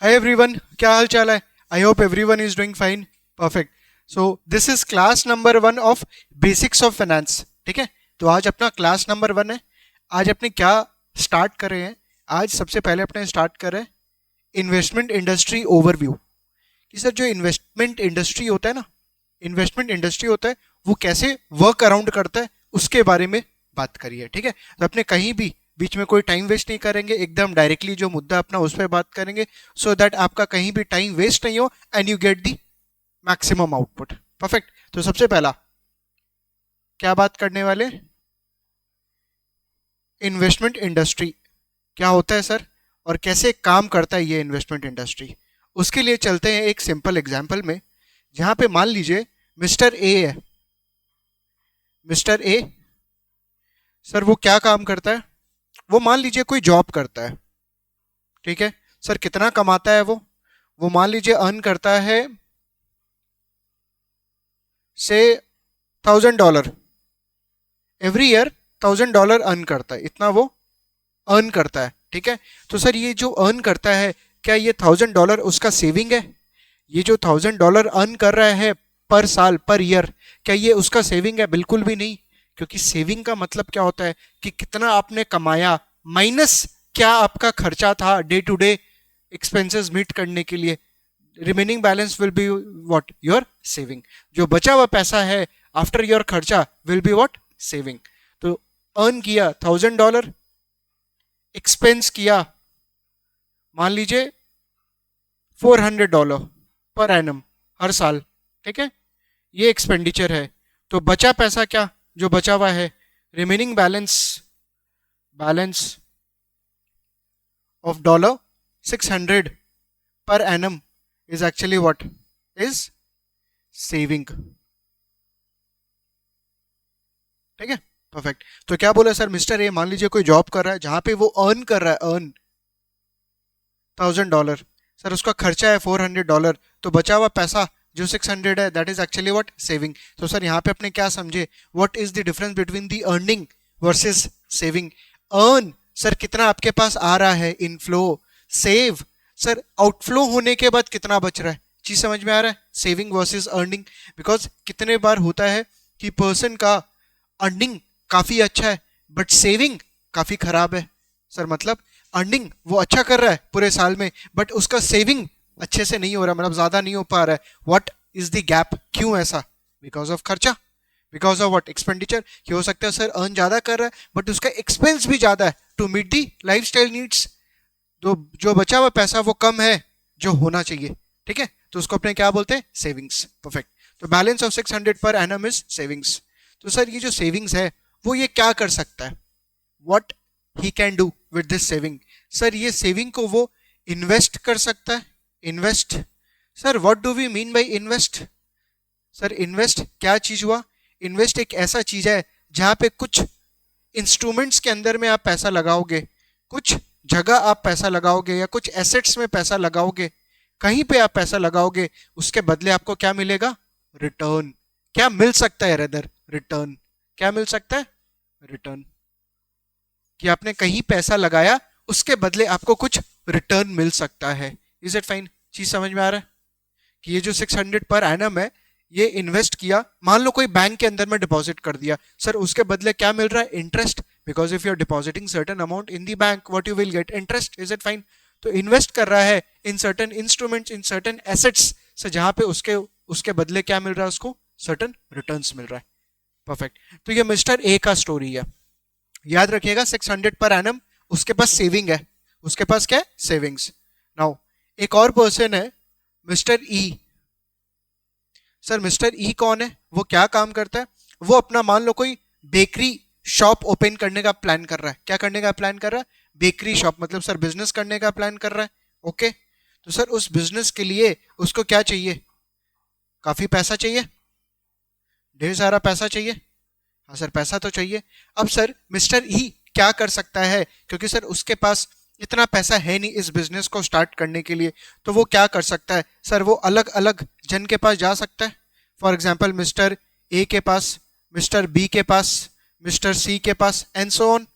Hi everyone, क्या हाल चाल है? I hope everyone is doing fine. Perfect. So this is class number 1 of basics of finance. ठीक है, तो आज अपना क्लास नंबर 1 है. आज अपने क्या स्टार्ट कर रहे हैं? आज सबसे पहले अपने स्टार्ट कर रहे हैं इन्वेस्टमेंट इंडस्ट्री ओवरव्यू. कि सर जो इन्वेस्टमेंट इंडस्ट्री होता है ना, इन्वेस्टमेंट इंडस्ट्री होता है वो कैसे वर्क अराउंड करता है उसके बारे में बात करिए. ठीक है, तो अपने कहीं भी बीच में कोई टाइम वेस्ट नहीं करेंगे, एकदम डायरेक्टली जो मुद्दा अपना उस पर बात करेंगे सो दैट आपका कहीं भी टाइम वेस्ट नहीं हो and you get the maximum output. Perfect. तो सबसे पहला क्या बात करने वाले? इन्वेस्टमेंट इंडस्ट्री क्या होता है सर, और कैसे काम करता है ये इन्वेस्टमेंट इंडस्ट्री. उसके लिए चलते हैं एक सिंपल एग्जांपल में, जहां पे मान लीजिए मिस्टर ए है. मिस्टर ए, सर वो क्या काम करता है? वो मान लीजिए कोई जॉब करता है. ठीक है सर, कितना कमाता है वो मान लीजिए अर्न करता है से $1,000 एवरी ईयर. $1,000 अर्न करता है, इतना वो अर्न करता है. ठीक है, तो सर ये जो अर्न करता है, क्या ये $1,000 उसका सेविंग है? ये जो $1,000 अर्न कर रहा है पर साल, पर ईयर, क्या ये उसका सेविंग है? बिल्कुल भी नहीं. क्योंकि सेविंग का मतलब क्या होता है कि कितना आपने कमाया माइनस क्या आपका खर्चा था day to day expenses meet करने के लिए. Remaining balance will be what? Your saving. जो बचा हुआ पैसा है आफ्टर योर खर्चा विल बी व्हाट? सेविंग. तो अर्न किया $1,000, एक्सपेंस किया मान लीजिए $400 पर एनम हर साल. ठीक है, ये एक्सपेंडिचर है. तो बचा पैसा क्या जो बचा हुआ है? Remaining balance, balance of $600 per annum is actually what? Is saving. ठीक है, परफेक्ट. तो क्या बोला सर, मिस्टर ए मान लीजिए कोई जॉब कर रहा है जहां पे वो अर्न कर रहा है, अर्न $1,000. सर उसका खर्चा है $400, तो बचा हुआ पैसा जो 600 है that is actually what? Saving. तो सर यहाँ पे अपने क्या समझे? What is the difference between the earning versus saving? Earn sir कितना आपके पास आ रहा है, इनफ्लो. सेव सर आउटफ्लो होने के बाद कितना बच रहा है. चीज समझ में आ रहा है? Saving versus earning. बिकॉज कितने बार होता है कि पर्सन का अर्निंग काफी अच्छा है बट सेविंग काफी खराब है. सर मतलब अर्निंग वो अच्छा कर रहा है पूरे साल में बट उसका सेविंग अच्छे से नहीं हो रहा, मतलब ज्यादा नहीं हो पा रहा है. What is the gap? क्यों ऐसा? बिकॉज ऑफ खर्चा, बिकॉज ऑफ व्हाट? एक्सपेंडिचर. कि हो सकता है सर अर्न ज्यादा कर रहा है बट उसका एक्सपेंस भी ज्यादा है to meet the lifestyle needs. तो जो बचा हुआ पैसा वो कम है जो होना चाहिए. ठीक है, तो उसको अपने क्या बोलते हैं? सेविंग्स. परफेक्ट. तो balance of 600 per annum is savings. तो सर ये जो सेविंग्स है वो ये क्या कर सकता है? What he can do with this saving? Sir ये सेविंग को वो इन्वेस्ट कर सकता है. Invest sir what do we mean by invest? Sir invest क्या चीज हुआ? इन्वेस्ट एक ऐसा चीज है जहां पे कुछ इंस्ट्रूमेंट्स के अंदर में आप पैसा लगाओगे, कुछ जगह आप पैसा लगाओगे या कुछ एसेट्स में पैसा लगाओगे, कहीं पे आप पैसा लगाओगे, उसके बदले आपको क्या मिलेगा? रिटर्न. क्या मिल सकता है? Rather return. क्या मिल सकता है? रिटर्न. कि आपने कहीं पैसा लगाया उसके बदले आपको कुछ रिटर्न मिल सकता है. Is it fine? चीज समझ में आ रहा है कि ये जो 600 पर एनम है ये इन्वेस्ट किया, मान लो कोई बैंक के अंदर में डिपॉजिट कर दिया, सर उसके बदले क्या मिल रहा है? Interest. Because if you are depositing certain amount in the bank what you will get? Interest. Is it fine? तो इन्वेस्ट कर रहा है in certain instruments, in certain assets से, जहां पे उसके उसके बदले क्या मिल रहा है? उसको सर्टेन रिटर्न्स मिल रहा है. परफेक्ट. तो ये मिस्टर ए का स्टोरी है. याद रखिएगा 600 पर एनम उसके पास सेविंग है. उसके पास क्या है? सेविंग्स. नाउ एक और पर्सन है मिस्टर ई. सर मिस्टर ई कौन है? वो क्या काम करता है? वो अपना मान लो कोई बेकरी शॉप ओपन करने का प्लान कर रहा है. क्या करने का प्लान कर रहा है? Bakery shop. मतलब सर बिजनेस करने का प्लान कर रहा है. ओके, तो सर उस बिजनेस के लिए उसको क्या चाहिए? काफी पैसा चाहिए, ढेर सारा पैसा चाहिए. हाँ सर पैसा तो चाहिए. अब सर मिस्टर ई क्या कर सकता है? क्योंकि सर उसके पास इतना पैसा है नहीं इस बिजनेस को स्टार्ट करने के लिए, तो वो क्या कर सकता है? सर वो अलग अलग जन के पास जा सकता है. फॉर एग्जाम्पल मिस्टर ए के पास, मिस्टर बी के पास, मिस्टर सी के पास एंड सो ऑन.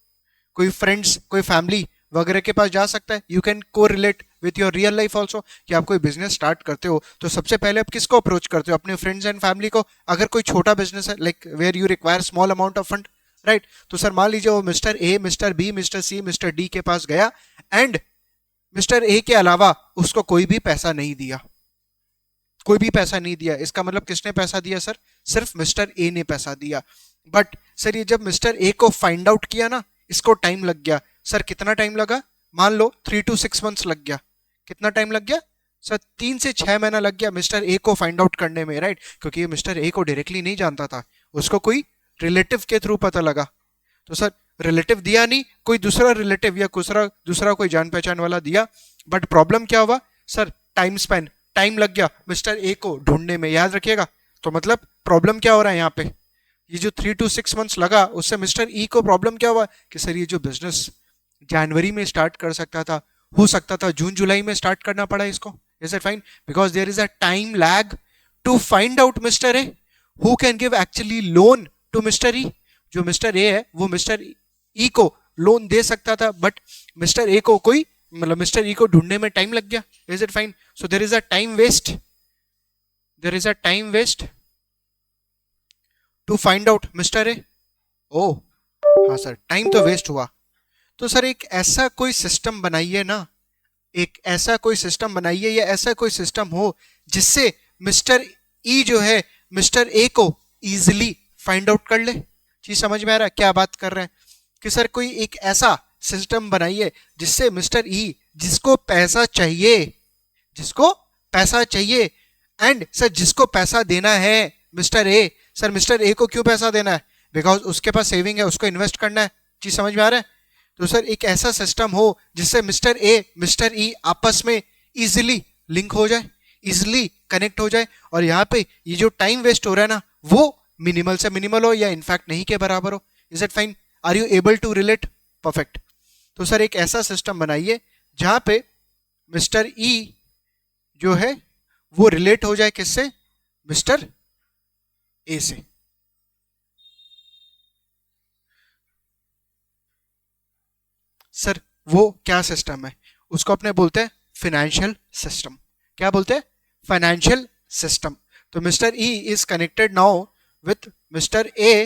कोई फ्रेंड्स, कोई फैमिली वगैरह के पास जा सकता है. यू कैन को relate with your real life also कि आप कोई बिजनेस स्टार्ट करते हो तो सबसे पहले आप किसको अप्रोच करते हो? अपने फ्रेंड्स एंड फैमिली को। अगर कोई छोटा बिजनेस है like where you require small amount of fund, right, तो सर मान लीजिए वो mister A, mister B, mister C, mister D के पास गया एंड मिस्टर ए के अलावा उसको कोई भी पैसा नहीं दिया, कोई भी पैसा नहीं दिया। इसका मतलब किसने पैसा दिया सर? सिर्फ मिस्टर ए ने पैसा दिया। बट सर ये जब मिस्टर ए को फाइंड आउट किया ना, इसको टाइम लग गया। सर कितना टाइम लगा? मान लो 3 to 6 months लग गया। कितना टाइम लग गया सर? 3 से 6 महीना लग गया मिस्टर ए को फाइंड आउट करने में, राइट, क्योंकि ये मिस्टर ए को डायरेक्टली नहीं जानता था, उसको कोई रिलेटिव के थ्रू पता लगा। तो सर रिलेटिव दिया नहीं, कोई दूसरा रिलेटिव या दूसरा कोई जान पहचान वाला दिया। बट प्रॉब्लम क्या हुआ सर? टाइम स्पेन, टाइम लग गया मिस्टर ए को ढूंढने में, याद रखिएगा। तो मतलब प्रॉब्लम क्या हो रहा है यहाँ पे? ये जो 3 to 6 months लगा उससे मिस्टर ई को प्रॉब्लम क्या हुआ कि सर ये जो बिजनेस जनवरी में स्टार्ट कर सकता था, हो सकता था जून जुलाई में स्टार्ट करना पड़ा इसको। Is it fine? Because there is a time lag to find out mister A who can give actually loan to mister E. जो मिस्टर ए है वो मिस्टर ई को लोन दे सकता था, बट मिस्टर ए को कोई मतलब मिस्टर ई को ढूंढने में टाइम लग गया। Is it fine? So there is a time waste, there is a time waste to find out mister A. ओ हाँ सर, टाइम तो वेस्ट हुआ। तो सर एक ऐसा कोई सिस्टम बनाइए ना, एक ऐसा कोई सिस्टम बनाइए या ऐसा कोई सिस्टम हो जिससे मिस्टर ई जो है मिस्टर ए को इजीली फाइंड आउट कर ले। चीज समझ में आ रहा है क्या बात कर रहे हैं? कि सर कोई एक ऐसा सिस्टम बनाइए जिससे मिस्टर ई जिसको पैसा चाहिए, जिसको पैसा चाहिए एंड सर जिसको पैसा देना है मिस्टर ए, सर मिस्टर ए को क्यों पैसा देना है? बिकॉज उसके पास सेविंग है, उसको इन्वेस्ट करना है। चीज समझ में आ रहा है? तो सर एक ऐसा सिस्टम हो जिससे मिस्टर ए मिस्टर ई आपस में इजिली लिंक हो जाए, इजिली कनेक्ट हो जाए, और यहाँ पे ये जो टाइम वेस्ट हो रहा है ना वो मिनिमल से मिनिमल हो या इनफैक्ट नहीं के बराबर हो। Is it fine? Are you able to relate? Perfect. तो सर एक ऐसा सिस्टम बनाइए जहां पे मिस्टर ई जो है वो रिलेट हो जाए किससे? मिस्टर ए से। सर वो क्या सिस्टम है? उसको अपने बोलते हैं फाइनेंशियल सिस्टम। क्या बोलते हैं? Financial system. तो mister E is connected now with mister A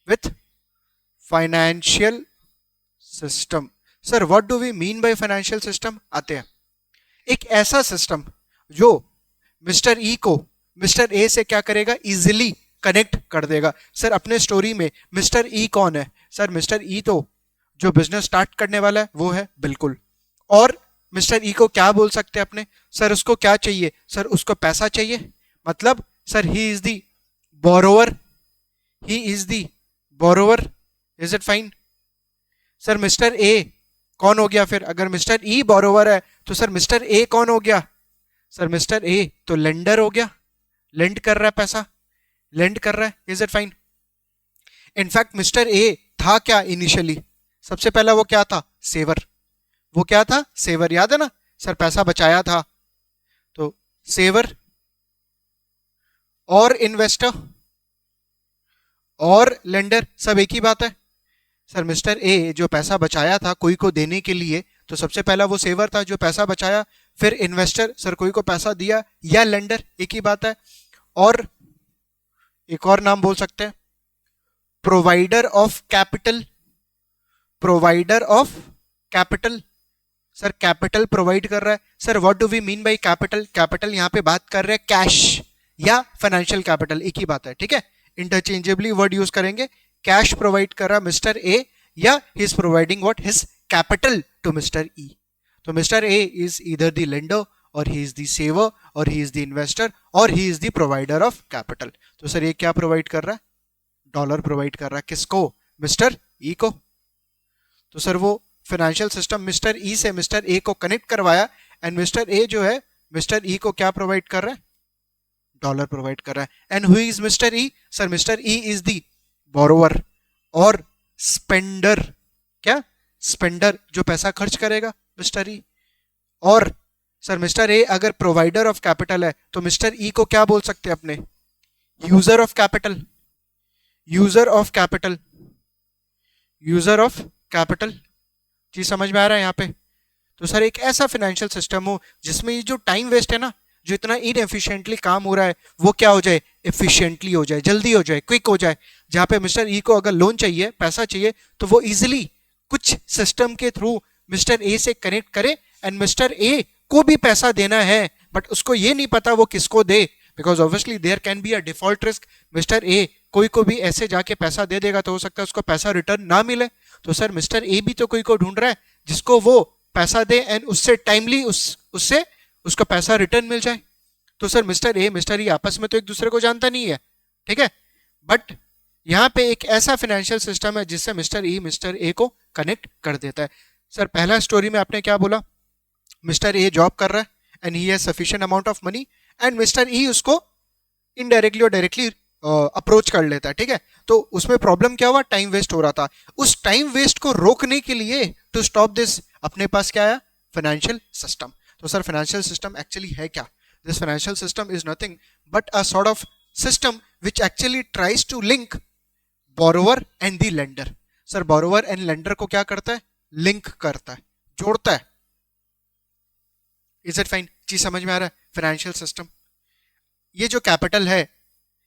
with financial system. Sir what do we mean by financial system? आते हैं। एक ऐसा सिस्टम जो मिस्टर ई को मिस्टर ए से क्या करेगा? इजिली कनेक्ट कर देगा। सर अपने स्टोरी में मिस्टर ई कौन है? सर मिस्टर ई तो जो बिजनेस स्टार्ट करने वाला है वो है, बिल्कुल। और मिस्टर ई को क्या बोल सकते हैं अपने? सर उसको क्या चाहिए? सर उसको पैसा चाहिए। मतलब sir he is the borrower, he is the borrower. Is it fine? Sir mister ए कौन हो गया फिर? अगर मिस्टर ई बोरोवर है तो सर मिस्टर ए कौन हो गया? सर मिस्टर ए तो लेंडर हो गया, लेंड कर रहा है पैसा, लेंड कर रहा है। Is it fine? In fact mister A था क्या इनिशियली? सबसे पहला वो क्या था? सेवर। वो क्या था? सेवर। याद है ना सर? पैसा बचाया था। तो सेवर और इन्वेस्टर और लेंडर सब एक ही बात है। सर मिस्टर ए जो पैसा बचाया था कोई को देने के लिए, तो सबसे पहला वो सेवर था जो पैसा बचाया, फिर इन्वेस्टर सर कोई को पैसा दिया, या लेंडर, एक ही बात है। और एक और नाम बोल सकते हैं provider of capital, provider of capital. Sir capital provide कर रहा है। Sir what do we mean by capital? Capital यहाँ पे बात कर रहे हैं कैश या फाइनेंशियल कैपिटल, एक ही बात है, ठीक है। इंटरचेंजेबली वर्ड यूज करेंगे। कैश प्रोवाइड कर रहा मिस्टर ए या he is providing what? His capital to mister E. तो mister A is either the lender और ही इज द सेवर और ही इज द इन्वेस्टर और he is the provider of capital. तो sir ये क्या provide कर रहा है? डॉलर प्रोवाइड कर रहा है। किसको? मिस्टर ई को। तो सर वो फाइनेंशियल सिस्टम मिस्टर ई से मिस्टर ए को कनेक्ट करवाया एंड मिस्टर ए जो है मिस्टर ई को क्या प्रोवाइड कर रहा है? डॉलर प्रोवाइड कर रहा है। And who is mister E? Sir mister E is the borrower और स्पेंडर। क्या? स्पेंडर, जो पैसा खर्च करेगा मिस्टर ई। और सर मिस्टर ए अगर प्रोवाइडर ऑफ कैपिटल है तो मिस्टर ई को क्या बोल सकते हैं अपने? User of capital, user of capital, user of capital. चीज समझ में आ रहा है यहाँ पे? तो सर एक ऐसा फाइनेंशियल सिस्टम हो जिसमें ये जो टाइम वेस्ट है ना, जो इतना इनएफिशिएंटली काम हो रहा है, वो क्या हो जाए, एफिशिएंटली हो जाए, जल्दी हो जाए, क्विक हो जाए। जहां पे मिस्टर ई को अगर लोन चाहिए, पैसा चाहिए, तो वो इजिली कुछ सिस्टम के थ्रू मिस्टर ए से कनेक्ट करे एंड मिस्टर ए को भी पैसा देना है, बट उसको ये नहीं पता वो किसको दे, because obviously there can be a default risk. Mister A कोई को भी ऐसे जाके पैसा दे देगा तो हो सकता है उसको पैसा रिटर्न ना मिले। तो सर मिस्टर ए भी तो कोई को ढूंढ रहा है जिसको वो पैसा दे एंड उससे टाइमली उससे उसका पैसा रिटर्न मिल जाए। तो सर मिस्टर ए मिस्टर ई आपस में तो एक दूसरे को जानता नहीं है, ठीक है, बट यहाँ पे एक ऐसा फाइनेंशियल सिस्टम है जिससे मिस्टर ई मिस्टर ए को कनेक्ट कर देता है। सर पहला स्टोरी में आपने क्या बोला, मिस्टर ए जॉब कर रहा है and he has sufficient amount of money and mister E उसको इनडायरेक्टली और डायरेक्टली अप्रोच कर लेता है, ठीक है। तो उसमें प्रॉब्लम क्या हुआ, टाइम वेस्ट हो रहा था। उस टाइम वेस्ट को रोकने के लिए टू स्टॉप दिस अपने पास क्या आया, फाइनेंशियल सिस्टम। तो सर फाइनेंशियल सिस्टम एक्चुअली है क्या, this financial system is nothing but a sort of system which actually tries to link borrower and the lender. Sir borrower and lender को क्या करता है, लिंक करता है, जोड़ता है। इज इट फाइन, चीज समझ में आ रहा है, फाइनेंशियल सिस्टम। ये जो कैपिटल है,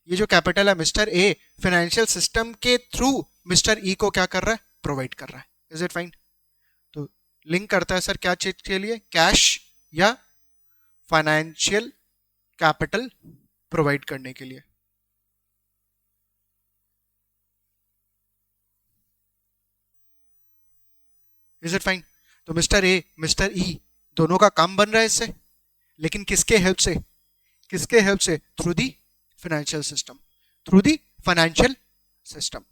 ये जो कैपिटल है मिस्टर ए फाइनेंशियल सिस्टम के थ्रू मिस्टर ई को क्या कर रहा है, प्रोवाइड कर रहा है। इज इट फाइन, तो लिंक करता है सर क्या चीज के लिए, कैश या फाइनेंशियल कैपिटल प्रोवाइड करने के लिए। इज इट फाइन, तो मिस्टर ए मिस्टर ई दोनों का काम बन रहा है इससे, लेकिन किसके हेल्प से, किसके हेल्प से, through the financial system, through the financial system.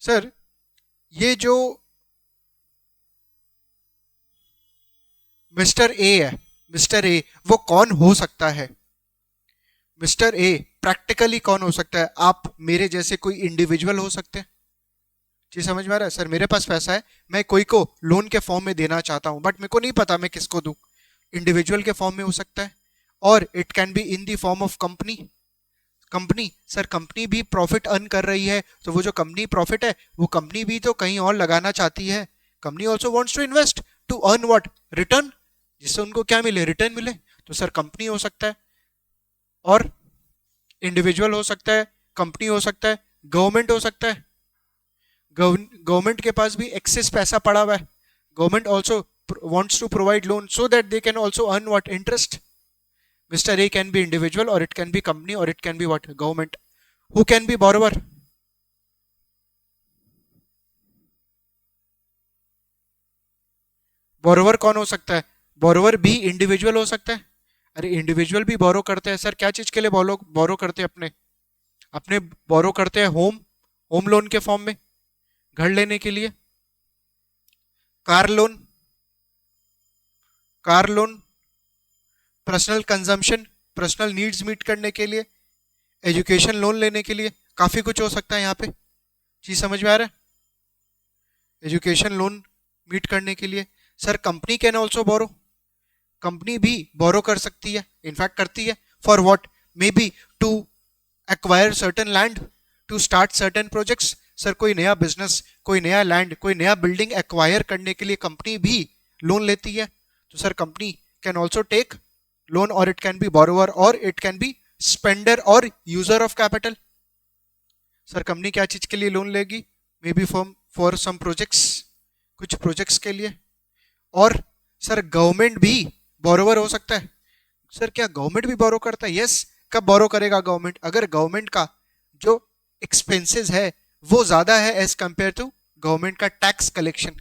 Sir ये जो मिस्टर ए है, मिस्टर ए वो कौन हो सकता है, मिस्टर ए प्रैक्टिकली कौन हो सकता है, आप मेरे जैसे कोई इंडिविजुअल हो सकते हैं। जी समझ में आ रहा है, सर मेरे पास पैसा है, मैं कोई को लोन के फॉर्म में देना चाहता हूं, बट मेरे को नहीं पता मैं किसको दूं। इंडिविजुअल के फॉर्म में हो सकता है, और it can be in the form of company. Company, sir company भी प्रॉफिट अर्न कर रही है, तो वो जो कंपनी प्रॉफिट है वो कंपनी भी तो कहीं और लगाना चाहती है। Company also wants to invest to earn what, return, जिससे उनको क्या मिले, रिटर्न मिले। तो सर कंपनी हो सकता है, और इंडिविजुअल हो सकता है, कंपनी हो सकता है, गवर्नमेंट हो सकता है। गवर्नमेंट के पास भी एक्सेस पैसा पड़ा हुआ है, government also wants to provide loan so that they can also earn what, interest. Mr. A can be individual, or it can be company, or it can be what, government. Who can be borrower? Borrower कौन हो सकता है, borrower भी individual हो सकता है। अरे individual भी बोरो करते हैं सर, क्या चीज के लिए बोरो बोरो करते हैं, अपने अपने बोरो करते हैं होम, होम लोन के फॉर्म में, घर लेने के लिए, car loan, car loan, personal consumption, personal needs meet करने के लिए, एजुकेशन लोन लेने के लिए, काफी कुछ हो सकता है यहाँ पे। चीज समझ में आ रहा है, एजुकेशन लोन मीट करने के लिए। Sir company can also borrow, company भी बोरो कर सकती है, इनफैक्ट करती है। For what, maybe to acquire certain land, to start certain projects. Sir कोई नया बिजनेस, कोई नया लैंड, कोई नया बिल्डिंग एक्वायर करने के लिए कंपनी भी लोन लेती है। तो sir company can also take loan, और इट कैन बी बोरोवर, और इट कैन बी स्पेंडर और user of capital. Sir company क्या चीज के लिए लोन लेगी, may be for some projects, कुछ प्रोजेक्ट्स के लिए। और सर गवर्नमेंट भी बोरोवर हो सकता है। सर क्या गवर्नमेंट भी बोरो करता है, यस। कब बोरो करेगा गवर्नमेंट, अगर गवर्नमेंट का जो एक्सपेंसेस है वो ज्यादा है एज कंपेयर टू गवर्नमेंट का टैक्स कलेक्शन।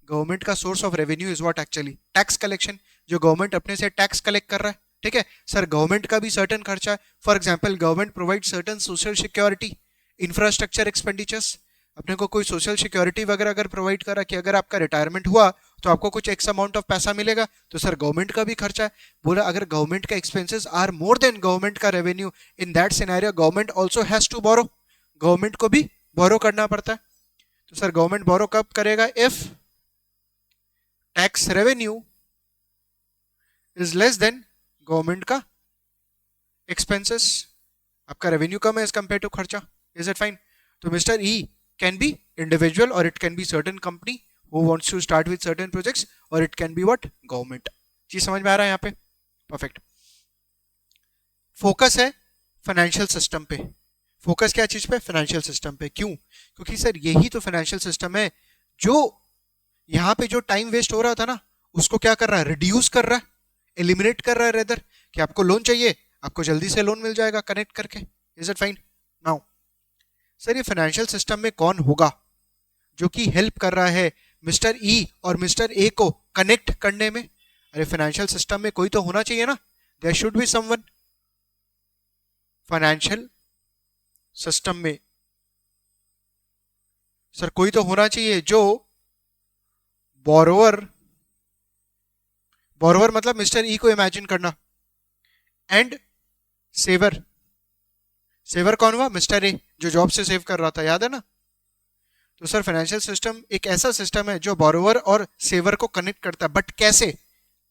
गवर्नमेंट का source of revenue is what, actually tax collection, जो गवर्नमेंट अपने से टैक्स कलेक्ट कर रहा है, ठीक है। सर गवर्नमेंट का भी सर्टन खर्चा है, for example government provide certain social security, infrastructure expenditures. अपने को कोई सोशल सिक्योरिटी वगैरह अगर प्रोवाइड करा कि अगर आपका रिटायरमेंट हुआ तो आपको कुछ एक्स अमाउंट ऑफ पैसा मिलेगा, तो सर गवर्नमेंट का भी खर्चा है। बोला अगर गवर्नमेंट का expenses are more than government का revenue, in that scenario government also has to borrow, government को भी बोरो करना पड़ता है। तो सर गवर्नमेंट बोरो कब करेगा, if tax revenue is less than government का एक्सपेंसेस, आपका रेवेन्यू कम है एज कंपेयर टू खर्चा। इज इट फाइन, तो mister E can be individual, और it can be certain company who wants to start with certain projects, or it can be what, government. चीज समझ में आ रहा है यहाँ पे? परफेक्ट. फोकस है फाइनेंशियल सिस्टम पे. फोकस क्या चीज पे? फाइनेंशियल सिस्टम पे. क्यों? क्योंकि सर यही तो फाइनेंशियल सिस्टम है जो यहाँ पे जो टाइम वेस्ट हो रहा था ना, उसको क्या कर रहा है? रिड्यूस कर रहा है, एलिमिनेट कर रहा है रेदर. कि आपको लोन चाहिए, आपको जल्दी से लोन मिल जाएगा कनेक्ट करके. Is it fine? Now sir ये फाइनेंशियल सिस्टम में कौन होगा जो कि हेल्प कर रहा है मिस्टर ई और मिस्टर ए को कनेक्ट करने में? अरे फाइनेंशियल सिस्टम में कोई तो होना चाहिए ना. There should be someone. Financial system में सर कोई तो होना चाहिए जो बोरोवर मतलब मिस्टर ई को इमेजिन करना, एंड सेवर. सेवर कौन हुआ? मिस्टर ए, जो जॉब से सेव कर रहा था, याद है ना? तो सर फाइनेंशियल सिस्टम एक ऐसा सिस्टम है जो बोरोवर और सेवर को कनेक्ट करता है. बट कैसे?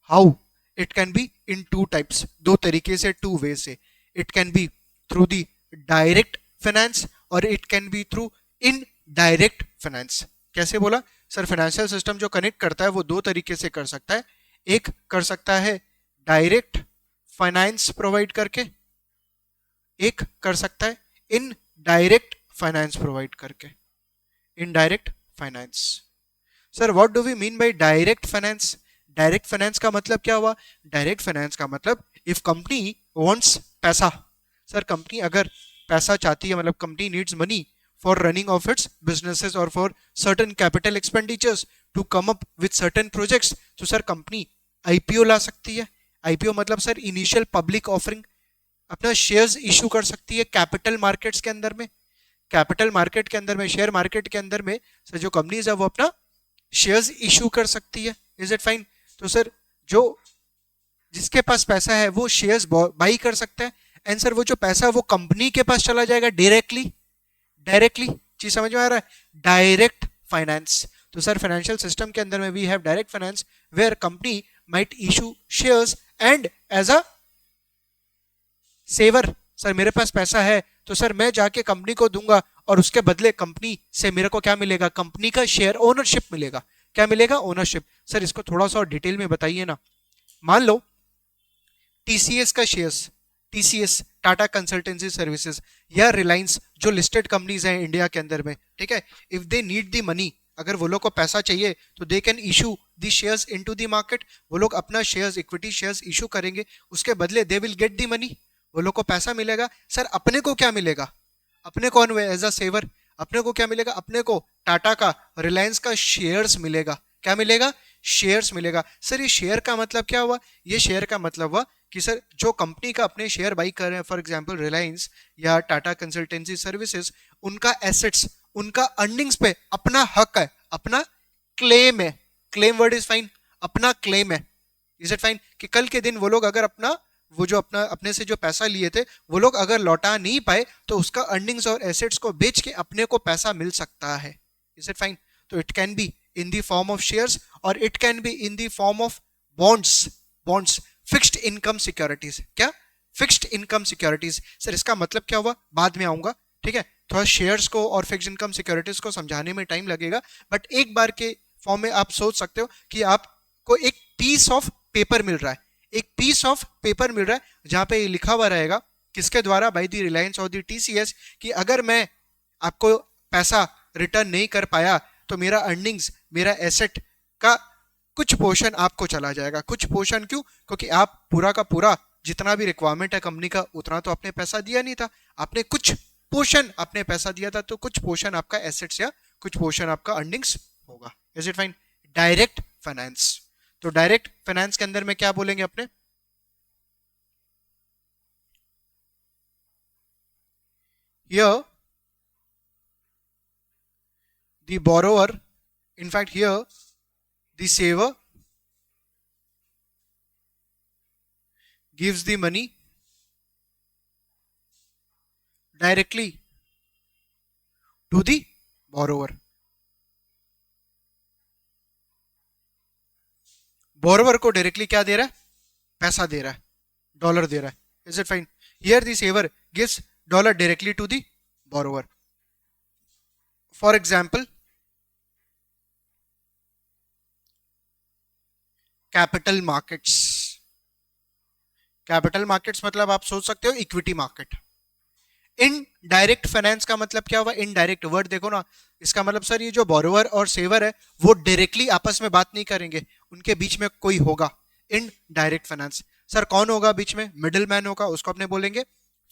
How? It can be in two types, दो तरीके से, टू वे से. It can be through the direct finance और it can be through indirect finance. कैसे बोला? सर फाइनेंशियल सिस्टम जो कनेक्ट करता है वो दो तरीके से कर सकता है. एक कर सकता है डायरेक्ट फाइनेंस प्रोवाइड करके, एक कर सकता है इनडायरेक्ट फाइनेंस प्रोवाइड करके. Indirect finance. Sir what do we mean by direct finance? Direct finance का मतलब क्या हुआ? डायरेक्ट फाइनेंस का मतलब इफ कंपनी वांट्स पैसा. सर कंपनी अगर पैसा चाहती है, मतलब company needs money for running of its businesses or for certain capital expenditures to come up with certain projects, तो सर कंपनी आईपीओ ला सकती है. आईपीओ मतलब सर इनिशियल पब्लिक ऑफरिंग, अपना शेयर्स इशू कर सकती है कैपिटल मार्केट्स के अंदर में. कैपिटल मार्केट के अंदर में, शेयर मार्केट के अंदर में सर जो कंपनीज है वो अपना शेयर्स इशू कर सकती है. Is it fine? तो सर जो जिसके पास पैसा है वो शेयर्स बाई कर सकता है, एंड सर वो जो पैसा वो कंपनी के पास चला जाएगा डायरेक्टली. चीज समझ में आ रहा है? Direct finance. तो सर फाइनेंशियल सिस्टम के अंदर में we have direct finance where company might issue shares and as a saver. Sir मेरे पास पैसा है तो सर मैं जाके कंपनी को दूंगा और उसके बदले कंपनी से मेरे को क्या मिलेगा? कंपनी का शेयर ओनरशिप मिलेगा. क्या मिलेगा? ओनरशिप. सर इसको थोड़ा सा और डिटेल में बताइए ना. मान लो टीसीएस का shares, TCS Tata consultancy services या रिलायंस जो लिस्टेड कंपनीज हैं इंडिया के अंदर में, ठीक है, if they need the money, अगर वो लोग को पैसा चाहिए तो they can issue the shares into the market. वो लोग अपना शेयर्स, इक्विटी शेयर्स इशू करेंगे, उसके बदले they will get the money, वो लोग को पैसा मिलेगा. सर अपने को क्या मिलेगा? अपने को एज अ सेवर अपने को क्या मिलेगा? अपने को टाटा का, रिलायंस का शेयर्स मिलेगा. क्या मिलेगा? शेयर्स मिलेगा. सर ये शेयर का मतलब क्या हुआ? ये शेयर का मतलब हुआ कि सर जो कंपनी का अपने शेयर बाई कर रहे हैं, फॉर एग्जांपल रिलायंस या टाटा कंसल्टेंसी सर्विसेज, उनका एसेट्स, उनका अर्निंग्स पे अपना हक है, अपना क्लेम है. Claim word is fine. अपना क्लेम है. Is it fine? कि कल के दिन वो लोग अगर अपना वो जो अपना अपने से जो पैसा लिए थे वो लोग अगर लौटा नहीं पाए तो उसका अर्निंग्स और एसेट्स को बेच के अपने को पैसा मिल सकता है. Is it fine? तो it can be in the form of shares और it can be in the form of bonds, fixed income securities. क्या? Fixed income securities. सर इसका मतलब क्या हुआ? बाद में आऊंगा, ठीक है. थोड़ा शेयर्स को और फिक्स्ड इनकम सिक्योरिटीज को समझाने में टाइम लगेगा, बट एक बार के फॉर्म में आप सोच सकते हो कि आपको एक पीस ऑफ पेपर मिल रहा है, एक पीस ऑफ पेपर मिल रहा है जहां पे ये लिखा हुआ रहेगा किसके द्वारा? बाय द रिलायंस और द टीसीएस, कि अगर मैं आपको पैसा रिटर्न नहीं कर पाया तो मेरा अर्निंग्स, मेरा एसेट का कुछ पोर्शन आपको चला जाएगा. कुछ पोर्शन क्यों? क्योंकि आप पूरा का पूरा जितना भी रिक्वायरमेंट है कंपनी का उतना तो आपने पैसा दिया नहीं था, आपने कुछ पोर्शन आपने पैसा दिया था, तो कुछ पोर्शन आपका एसेट्स या कुछ पोर्शन आपका अर्निंग्स होगा. Is it fine? Direct finance. तो डायरेक्ट फाइनेंस के अंदर में क्या बोलेंगे अपने? Here the borrower, in fact here the saver gives the money directly to the borrower. Borrower को डायरेक्टली क्या दे रहा है? पैसा दे रहा है, डॉलर दे रहा है. Is it fine? Here the saver gives dollar directly to the borrower. For example capital markets. Capital markets मतलब आप सोच सकते हो इक्विटी मार्केट। इनडायरेक्ट फाइनेंस का मतलब क्या हुआ? इनडायरेक्ट वर्ड देखो ना, इसका मतलब सर ये जो बोरोवर और सेवर है वो डायरेक्टली आपस में बात नहीं करेंगे, उनके बीच में कोई होगा। इनडायरेक्ट फाइनेंस सर कौन होगा बीच में? मिडिल मैन होगा, उसको अपने बोलेंगे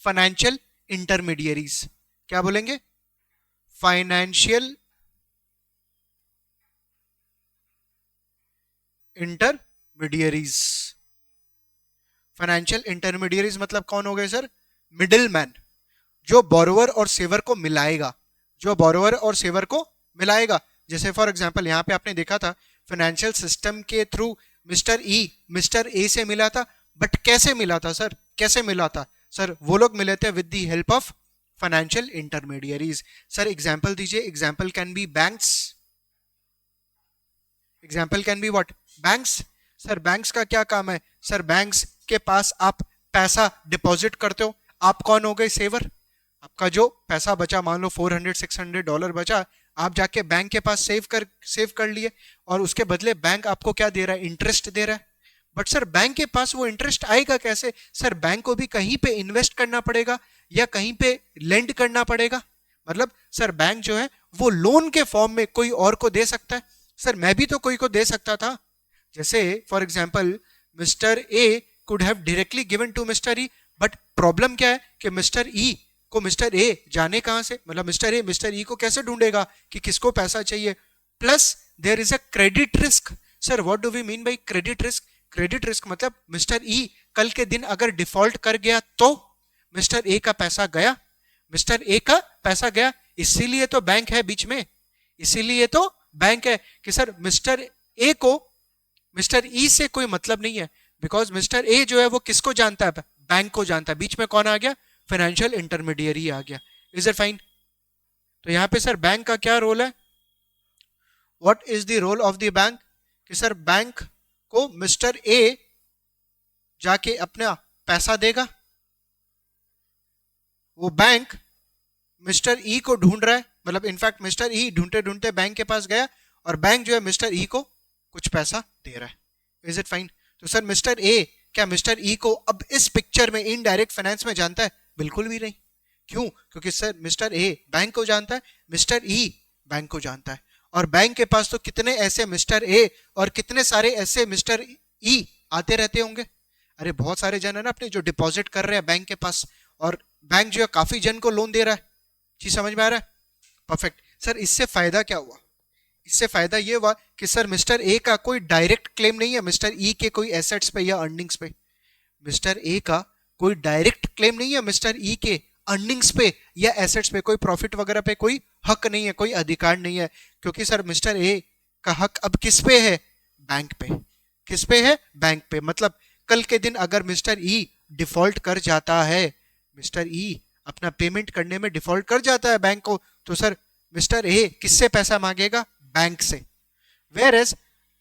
फाइनेंशियल इंटरमीडियरीज। क्या बोलेंगे? Financial intermediaries. फाइनेंशियल इंटरमीडियरीज मतलब कौन हो गए सर? मिडिल मैन, जो बोरोवर और सेवर को मिलाएगा, जो बोरोवर और सेवर को मिलाएगा। जैसे फॉर एग्जांपल यहाँ पे आपने देखा था फाइनेंशियल सिस्टम के through mister E mister A से मिला था, बट कैसे मिला था सर? कैसे मिला था सर? वो लोग मिले थे with the help of financial intermediaries. Sir example दीजिए। Example can be banks. Example can be what? Banks. Sir banks का क्या काम है? सर बैंक्स के पास आप पैसा डिपॉजिट करते हो, आप कौन हो गए? सेवर। आपका जो पैसा बचा, मान लो $400-600 बचा, आप जाके बैंक के पास सेव कर लिए, और उसके बदले बैंक आपको क्या दे रहा है? इंटरेस्ट दे रहा है। बट सर बैंक के पास वो इंटरेस्ट आएगा कैसे? सर बैंक को भी कहीं पे इन्वेस्ट करना पड़ेगा या कहीं पे लेंड करना पड़ेगा। मतलब सर बैंक जो है वो लोन के फॉर्म में कोई और को दे सकता है। सर मैं भी तो कोई को दे सकता था। जैसे for example mister A could have directly given to mister E, but problem क्या है कि मिस्टर ई को मिस्टर ए जाने कहां से? मतलब मिस्टर ए मिस्टर ई को कैसे ढूंढेगा कि किसको पैसा चाहिए? Plus there is a credit risk. Sir what do we mean by credit risk? Credit risk मतलब मिस्टर ई कल के दिन अगर डिफॉल्ट कर गया तो मिस्टर ए का पैसा गया, मिस्टर ए का पैसा गया। इसीलिए तो बैंक है बीच में, इसीलिए तो बैंक है कि सर मिस्टर ए को मिस्टर ई से कोई मतलब नहीं है, बिकॉज मिस्टर ए जो है वो किसको जानता है? बैंक को जानता है। बीच में कौन आ गया? फाइनेंशियल इंटरमीडियरी आ गया। Is it fine? तो यहां पे सर बैंक का क्या रोल है? What is the role of the bank? कि सर बैंक को मिस्टर ए जाके अपना पैसा देगा, वो बैंक मिस्टर ई को ढूंढ रहा है, मतलब इनफैक्ट मिस्टर ई ढूंढते ढूंढते बैंक के पास गया और बैंक जो है मिस्टर ई को कुछ पैसा दे रहा है। Is it fine? तो सर मिस्टर ए क्या मिस्टर ई को अब इस पिक्चर में इनडायरेक्ट फाइनेंस में जानता है? बिल्कुल भी नहीं। क्यों? क्योंकि सर मिस्टर ए बैंक को जानता है, मिस्टर ई बैंक को जानता है, और बैंक के पास तो कितने ऐसे मिस्टर ए और कितने सारे ऐसे मिस्टर ई आते रहते होंगे। अरे बहुत सारे जन है ना अपने जो डिपॉजिट कर रहे हैं बैंक के पास, और बैंक जो है काफी जन को लोन दे रहा है। चीज समझ में आ रहा है? परफेक्ट। सर इससे फायदा क्या हुआ? इससे फायदा ये हुआ कि सर मिस्टर ए का कोई डायरेक्ट क्लेम नहीं है मिस्टर ई के कोई एसेट्स पे या अर्निंग्स पे। मिस्टर ए का कोई डायरेक्ट क्लेम नहीं है मिस्टर ई के अर्निंग्स पे या एसेट्स पे, कोई प्रॉफिट वगैरह पे कोई हक नहीं है, कोई अधिकार नहीं है, क्योंकि सर मिस्टर ए का हक अब किस पे है? बैंक पे। किस पे है? बैंक पे। मतलब कल के दिन अगर मिस्टर ई डिफॉल्ट कर जाता है, मिस्टर ई अपना पेमेंट करने में डिफॉल्ट कर जाता है बैंक को, तो सर मिस्टर ए किससे पैसा मांगेगा? बैंक से। वेयर एज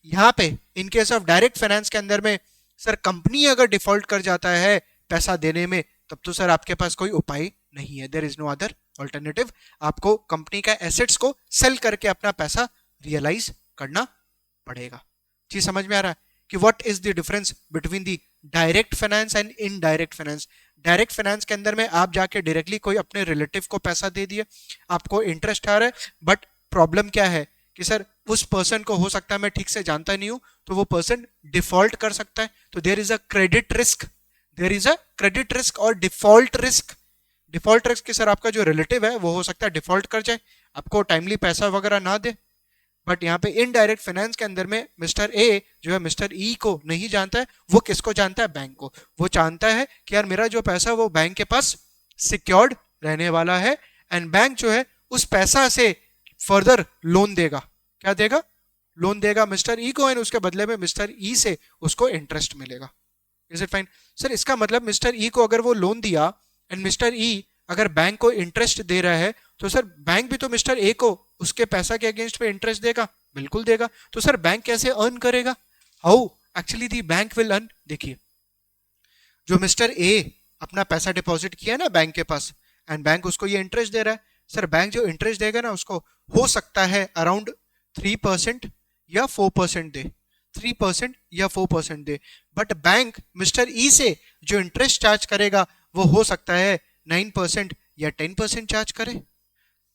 यहां पे इन केस ऑफ डायरेक्ट फाइनेंस के अंदर में सर कंपनी अगर डिफॉल्ट कर जाता है पैसा देने में, तब तो सर आपके पास कोई उपाय नहीं है। There is no other alternative. आपको कंपनी का एसेट्स को सेल करके अपना पैसा रियलाइज करना पड़ेगा। चीज समझ में आ रहा है कि what is the difference between the direct finance and indirect finance? Direct finance के अंदर में आप जाके डायरेक्टली कोई अपने रिलेटिव को पैसा दे दिए, आपको इंटरेस्ट आ रहा है, बट प्रॉब्लम क्या है कि सर उस पर्सन को हो सकता है मैं ठीक से जानता नहीं हूं, तो वो पर्सन डिफॉल्ट कर सकता है, तो there is a credit risk. There is a credit risk और डिफॉल्ट रिस्क। डिफॉल्ट रिस्क कि सर आपका जो रिलेटिव है वो हो सकता है डिफॉल्ट कर जाए, आपको टाइमली पैसा वगैरह ना दे। बट यहाँ पे इनडायरेक्ट फाइनेंस के अंदर में मिस्टर ए जो है मिस्टर ई को नहीं जानता है, वो किसको जानता है? बैंक को। वो जानता है कि यार मेरा जो पैसा वो बैंक के पास सिक्योर्ड रहने वाला है, एंड बैंक जो है उस पैसा से फर्दर लोन देगा। क्या देगा? लोन देगा मिस्टर ई को, एंड उसके बदले में मिस्टर ई से उसको इंटरेस्ट मिलेगा। Is it fine? सर इसका मतलब मिस्टर ई को अगर वो लोन दिया एंड मिस्टर ई अगर बैंक को इंटरेस्ट दे रहा है, तो सर बैंक भी तो मिस्टर ए को उसके पैसा के अगेंस्ट पे इंटरेस्ट देगा। बिल्कुल देगा। तो सर बैंक कैसे अर्न करेगा? How actually the bank will earn? देखिए, जो मिस्टर ए अपना पैसा डिपॉजिट किया ना बैंक के पास, एंड बैंक उसको ये इंटरेस्ट दे रहा है, सर बैंक जो इंटरेस्ट देगा ना उसको हो सकता है अराउंड 3% या 4% दे। 3% या 4% दे, बट बैंक मिस्टर ई से जो इंटरेस्ट चार्ज करेगा वो हो सकता है 9% या 10% चार्ज करे।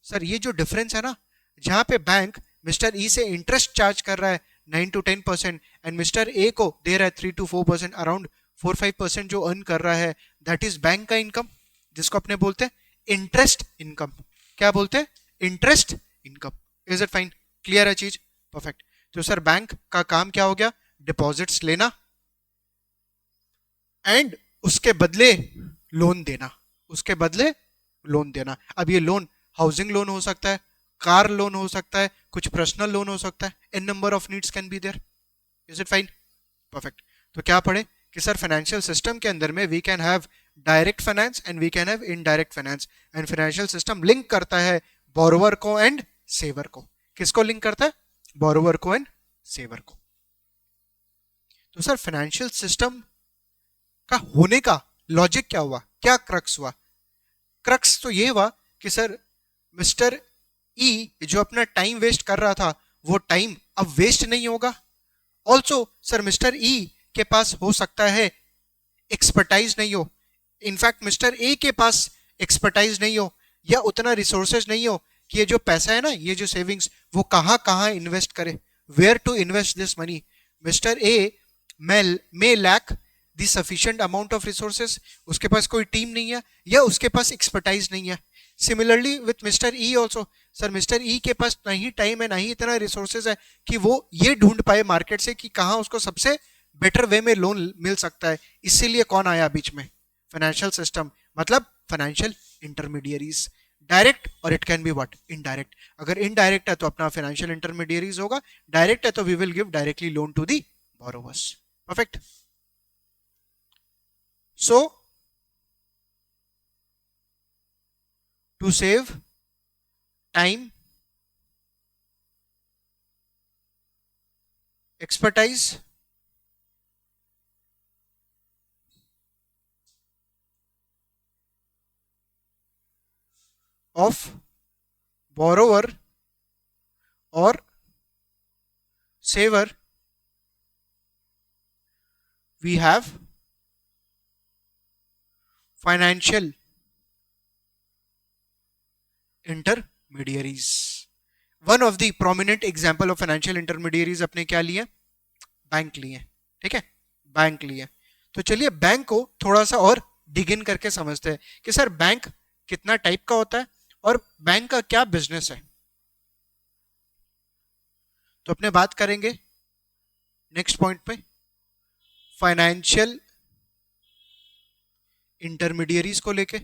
सर ये जो डिफरेंस है ना, जहां पे बैंक मिस्टर ई से इंटरेस्ट चार्ज कर रहा है 9 to 10% एंड मिस्टर ए को दे रहा है 3 to 4%, अराउंड 4-5% जो अर्न कर रहा है, दैट इज बैंक का इनकम, जिसको अपने बोलते हैं इंटरेस्ट इनकम। क्या बोलते हैं? Interest income. Is it fine? Clear है चीज? परफेक्ट। तो सर बैंक का काम क्या हो गया? डिपॉजिट्स लेना एंड उसके बदले लोन देना, उसके बदले लोन देना। अब ये लोन हाउसिंग लोन हो सकता है, कार लोन हो सकता है, कुछ पर्सनल लोन हो सकता है, an number of needs can be there. Is it fine? Perfect. तो क्या पढ़े कि सर फाइनेंशियल सिस्टम के अंदर में we can have direct finance and we can have indirect finance, and financial system link करता है बोरोवर को एंड सेवर को। किसको लिंक करता है? बोरोवर को एंड सेवर को। तो सर फाइनेंशियल सिस्टम का होने का लॉजिक क्या हुआ? क्या क्रक्स हुआ? क्रक्स तो ये हुआ कि सर मिस्टर ई जो अपना टाइम वेस्ट कर रहा था वो टाइम अब वेस्ट नहीं होगा। ऑल्सो सर मिस्टर ई के पास हो सकता है एक्सपर्टाइज नहीं हो, इनफैक्ट मिस्टर ए के पास एक्सपर्टाइज नहीं हो या उतना रिसोर्सेज नहीं हो कि ये जो पैसा है ना, ये जो सेविंग्स, वो कहाँ कहाँ इन्वेस्ट करे, where to invest this money. Mister A may lack the sufficient amount of resources, उसके पास कोई टीम नहीं है या उसके पास एक्सपर्टाइज नहीं है। Similarly with mister E also, sir mister E के पास ना ही टाइम है ना ही इतना रिसोर्सेज है कि वो ये ढूंढ पाए मार्केट से कि कहाँ उसको सबसे बेटर वे में लोन मिल सकता है। इसीलिए कौन आया बीच में? फाइनेंशियल सिस्टम, मतलब फाइनेंशियल इंटरमीडियरीज। डायरेक्ट और it can be what? Indirect. अगर इनडायरेक्ट है तो अपना फाइनेंशियल इंटरमीडियरीज होगा, डायरेक्ट है तो we will give directly loan to the borrowers. Perfect. So to save time, expertise, of borrower or saver, we have financial intermediaries. One of the prominent example of financial intermediaries अपने क्या लिए? Bank लिए। ठीक है, bank लिए। तो चलिए bank को थोड़ा सा और डिग इन करके समझते हैं कि सर बैंक कितना टाइप का होता है और बैंक का क्या बिजनेस है। तो अपने बात करेंगे नेक्स्ट पॉइंट पे, फाइनेंशियल इंटरमीडियरीज को लेके।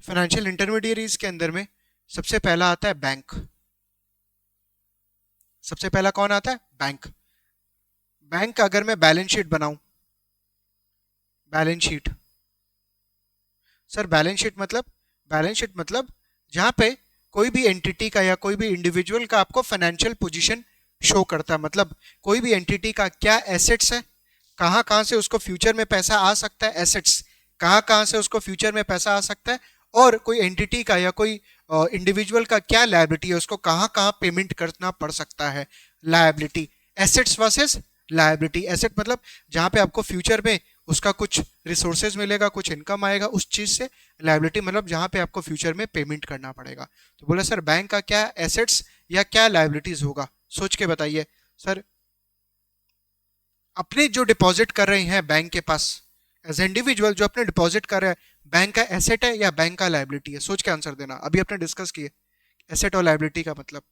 फाइनेंशियल इंटरमीडियरीज के अंदर में सबसे पहला आता है बैंक। सबसे पहला कौन आता है? बैंक। बैंक का अगर मैं बैलेंस शीट बनाऊं, balance sheet, sir balance sheet मतलब जहां पे कोई भी एंटिटी का या कोई भी इंडिविजुअल का आपको फाइनेंशियल पोजीशन शो करता है। मतलब कोई भी एंटिटी का क्या एसेट्स है, कहां कहां से उसको फ्यूचर में पैसा आ सकता है, एसेट्स कहां कहां से उसको फ्यूचर में पैसा आ सकता है, और कोई एंटिटी का या कोई इंडिविजुअल का क्या लायबिलिटी है, उसको कहां कहां पेमेंट करना पड़ सकता है। Liability, assets versus liability. Asset मतलब जहां पे आपको फ्यूचर में उसका कुछ रिसोर्सेज मिलेगा, कुछ इनकम आएगा उस चीज से। लायबिलिटी मतलब जहां पे आपको फ्यूचर में पेमेंट करना पड़ेगा। तो बोला सर बैंक का क्या एसेट्स या क्या लायबिलिटीज होगा, सोच के बताइए। सर अपने जो डिपॉजिट कर रहे हैं बैंक के पास, एज इंडिविजुअल जो अपने डिपॉजिट कर रहे हैं, बैंक का एसेट है या बैंक का लायबिलिटी है? सोच के आंसर देना। अभी अपने डिस्कस किए एसेट और लायबिलिटी का मतलब।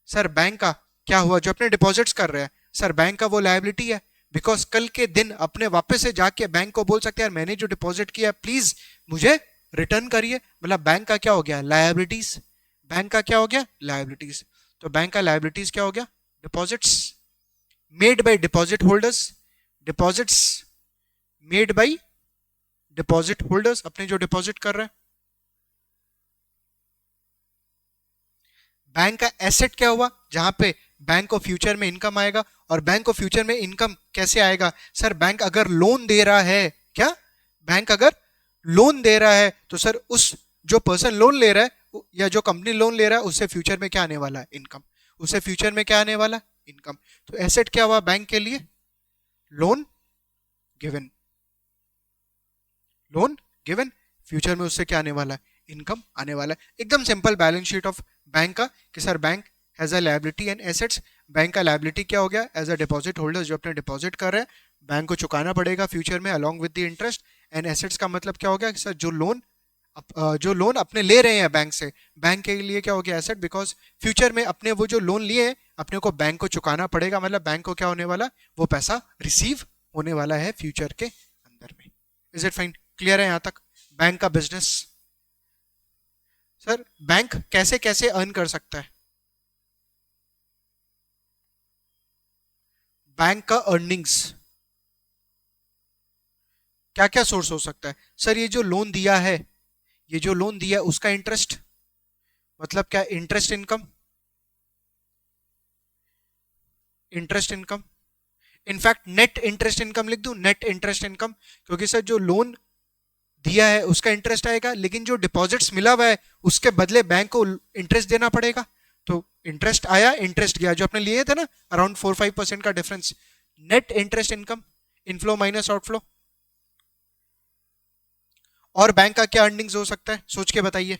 सर बैंक का क्या हुआ? जो अपने डिपॉजिट्स कर रहे हैं, सर बैंक का वो लायबिलिटी है, बिकॉज कल के दिन अपने वापस से जाके बैंक को बोल सकते हैं मैंने जो डिपॉजिट किया प्लीज मुझे रिटर्न करिए। मतलब बैंक का क्या हो गया? लायबिलिटीज। बैंक का क्या हो गया? लायबिलिटीज। तो बैंक का लायबिलिटीज क्या हो गया? Deposits made by deposit holders, deposits made by deposit holders, अपने जो डिपॉजिट कर रहे हैं। बैंक का एसेट क्या हुआ? जहां पे बैंक को फ्यूचर में इनकम आएगा। और बैंक को फ्यूचर में इनकम कैसे आएगा? सर बैंक अगर लोन दे रहा है, क्या बैंक अगर लोन दे रहा है तो सर उस जो पर्सन लोन ले रहा है या जो कंपनी लोन ले रहा है उससे फ्यूचर में क्या आने वाला है, इनकम। उससे फ्यूचर में क्या आने वाला है, इनकम। तो एसेट क्या हुआ बैंक के लिए, loan given, loan given, future में उससे क्या आने वाला है, इनकम आने वाला है। एकदम simple balance sheet of bank का कि sir bank has a liability and assets. Bank का लायबिलिटी क्या हो गया, एज अ डिपॉजिट होल्डर जो अपने डिपॉजिट कर रहे हैं बैंक को चुकाना पड़ेगा फ्यूचर में along with the interest. And assets का मतलब क्या हो गया कि सर जो लोन अपने ले रहे हैं बैंक से, बैंक के लिए क्या हो गया एसेट, बिकॉज फ्यूचर में अपने वो जो लोन लिए हैं अपने को बैंक को चुकाना पड़ेगा, मतलब बैंक को क्या होने वाला, वो पैसा रिसीव होने वाला है फ्यूचर के अंदर में। इज इट फाइन, क्लियर है यहाँ तक बैंक का बिजनेस। सर बैंक कैसे कैसे अर्न कर सकता है, बैंक का अर्निंग्स क्या क्या सोर्स हो सकता है। सर ये जो लोन दिया है, ये जो लोन दिया है उसका इंटरेस्ट, मतलब क्या, interest income, interest income. In fact net interest income लिख दूं, नेट इंटरेस्ट इनकम, क्योंकि सर जो लोन दिया है उसका इंटरेस्ट आएगा लेकिन जो डिपॉजिट्स मिला हुआ है उसके बदले बैंक को इंटरेस्ट देना पड़ेगा। तो इंटरेस्ट आया इंटरेस्ट गया, जो आपने लिए थे ना अराउंड 4-5% का difference, net interest income, inflow minus outflow. और बैंक का क्या अर्निंग्स हो सकता है, सोच के बताइए,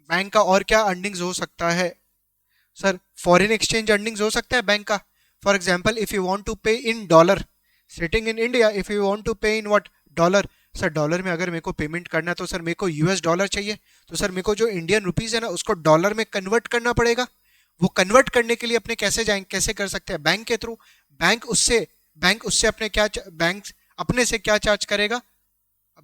बैंक का और क्या अर्निंग्स हो सकता है। सर फॉरेन एक्सचेंज अर्निंग्स हो सकता है बैंक का। For example if you want to pay in dollar sitting in India, if you want to pay in what, dollar. Sir dollar में अगर मेरे को पेमेंट करना है तो सर मेरे को यूएस डॉलर चाहिए, तो सर मेरे को जो इंडियन रुपीस है ना उसको डॉलर में कन्वर्ट करना पड़ेगा। वो कन्वर्ट करने के लिए अपने कैसे जाएंगे, कैसे कर सकते हैं, बैंक के थ्रू। बैंक उससे अपने क्या, बैंक अपने से क्या चार्ज करेगा,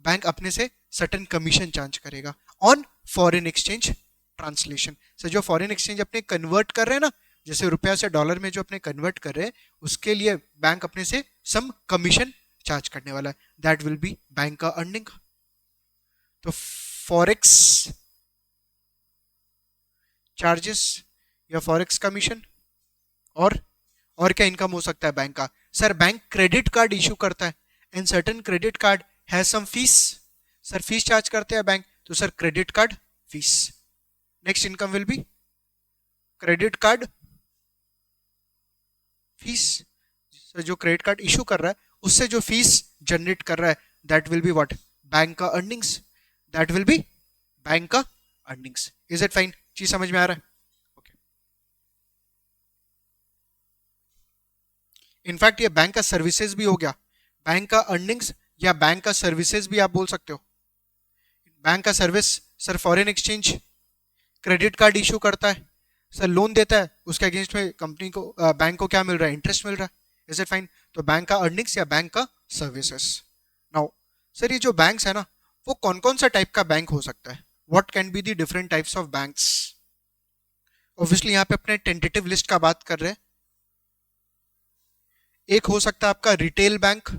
बैंक अपने से सर्टेन कमीशन चार्ज करेगा on foreign exchange translation. Sir जो फॉरेन एक्सचेंज अपने कन्वर्ट कर रहे हैं ना, जैसे रुपया से डॉलर में जो अपने कन्वर्ट कर रहे हैं उसके लिए बैंक अपने से सम कमीशन चार्ज करने वाला है, दैट विल बी बैंक का अर्निंग। तो फॉरेक्स चार्जेस या फॉरेक्स कमीशन, और क्या इनकम हो सकता है बैंक का। Sir bank credit card issue करता है and certain credit card has some fees. Sir fees charge करते हैं बैंक, तो sir credit card fees. Next income will be credit card fees. Sir जो क्रेडिट कार्ड इशू कर रहा है उससे जो फीस जनरेट कर रहा है that will be what, bank का earnings, that will be bank का अर्निंग्स। इज इट फाइन, चीज समझ में आ रहा है। ओके, इनफैक्ट ये बैंक का सर्विसेज भी हो गया, बैंक का अर्निंग्स या बैंक का सर्विसेज भी आप बोल सकते हो। बैंक का service, sir foreign exchange, credit card issue करता है, सर लोन देता है, उसके अगेंस्ट में कंपनी को बैंक को क्या मिल रहा है, इंटरेस्ट मिल रहा है। इज इट फाइन, तो बैंक का अर्निंग्स या बैंक का सर्विसेज। नाउ सर ये जो बैंक्स है ना वो कौन कौन सा टाइप का बैंक हो सकता है, what can be the different types of banks. Obviously यहाँ पे अपने टेंटेटिव लिस्ट का बात कर रहे हैं। एक हो सकता है आपका रिटेल बैंक,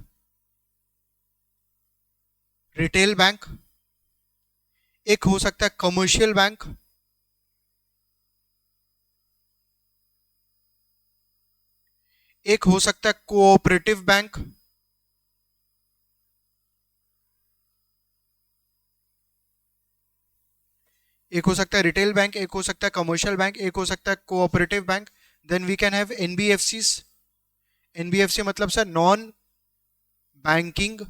रिटेल बैंक। एक हो सकता है कमर्शियल बैंक, एक हो सकता है कोऑपरेटिव बैंक, एक हो सकता है रिटेल बैंक, एक हो सकता है कमर्शियल बैंक, एक हो सकता है cooperative bank. Then we can have NBFCs. NBFC मतलब sir non banking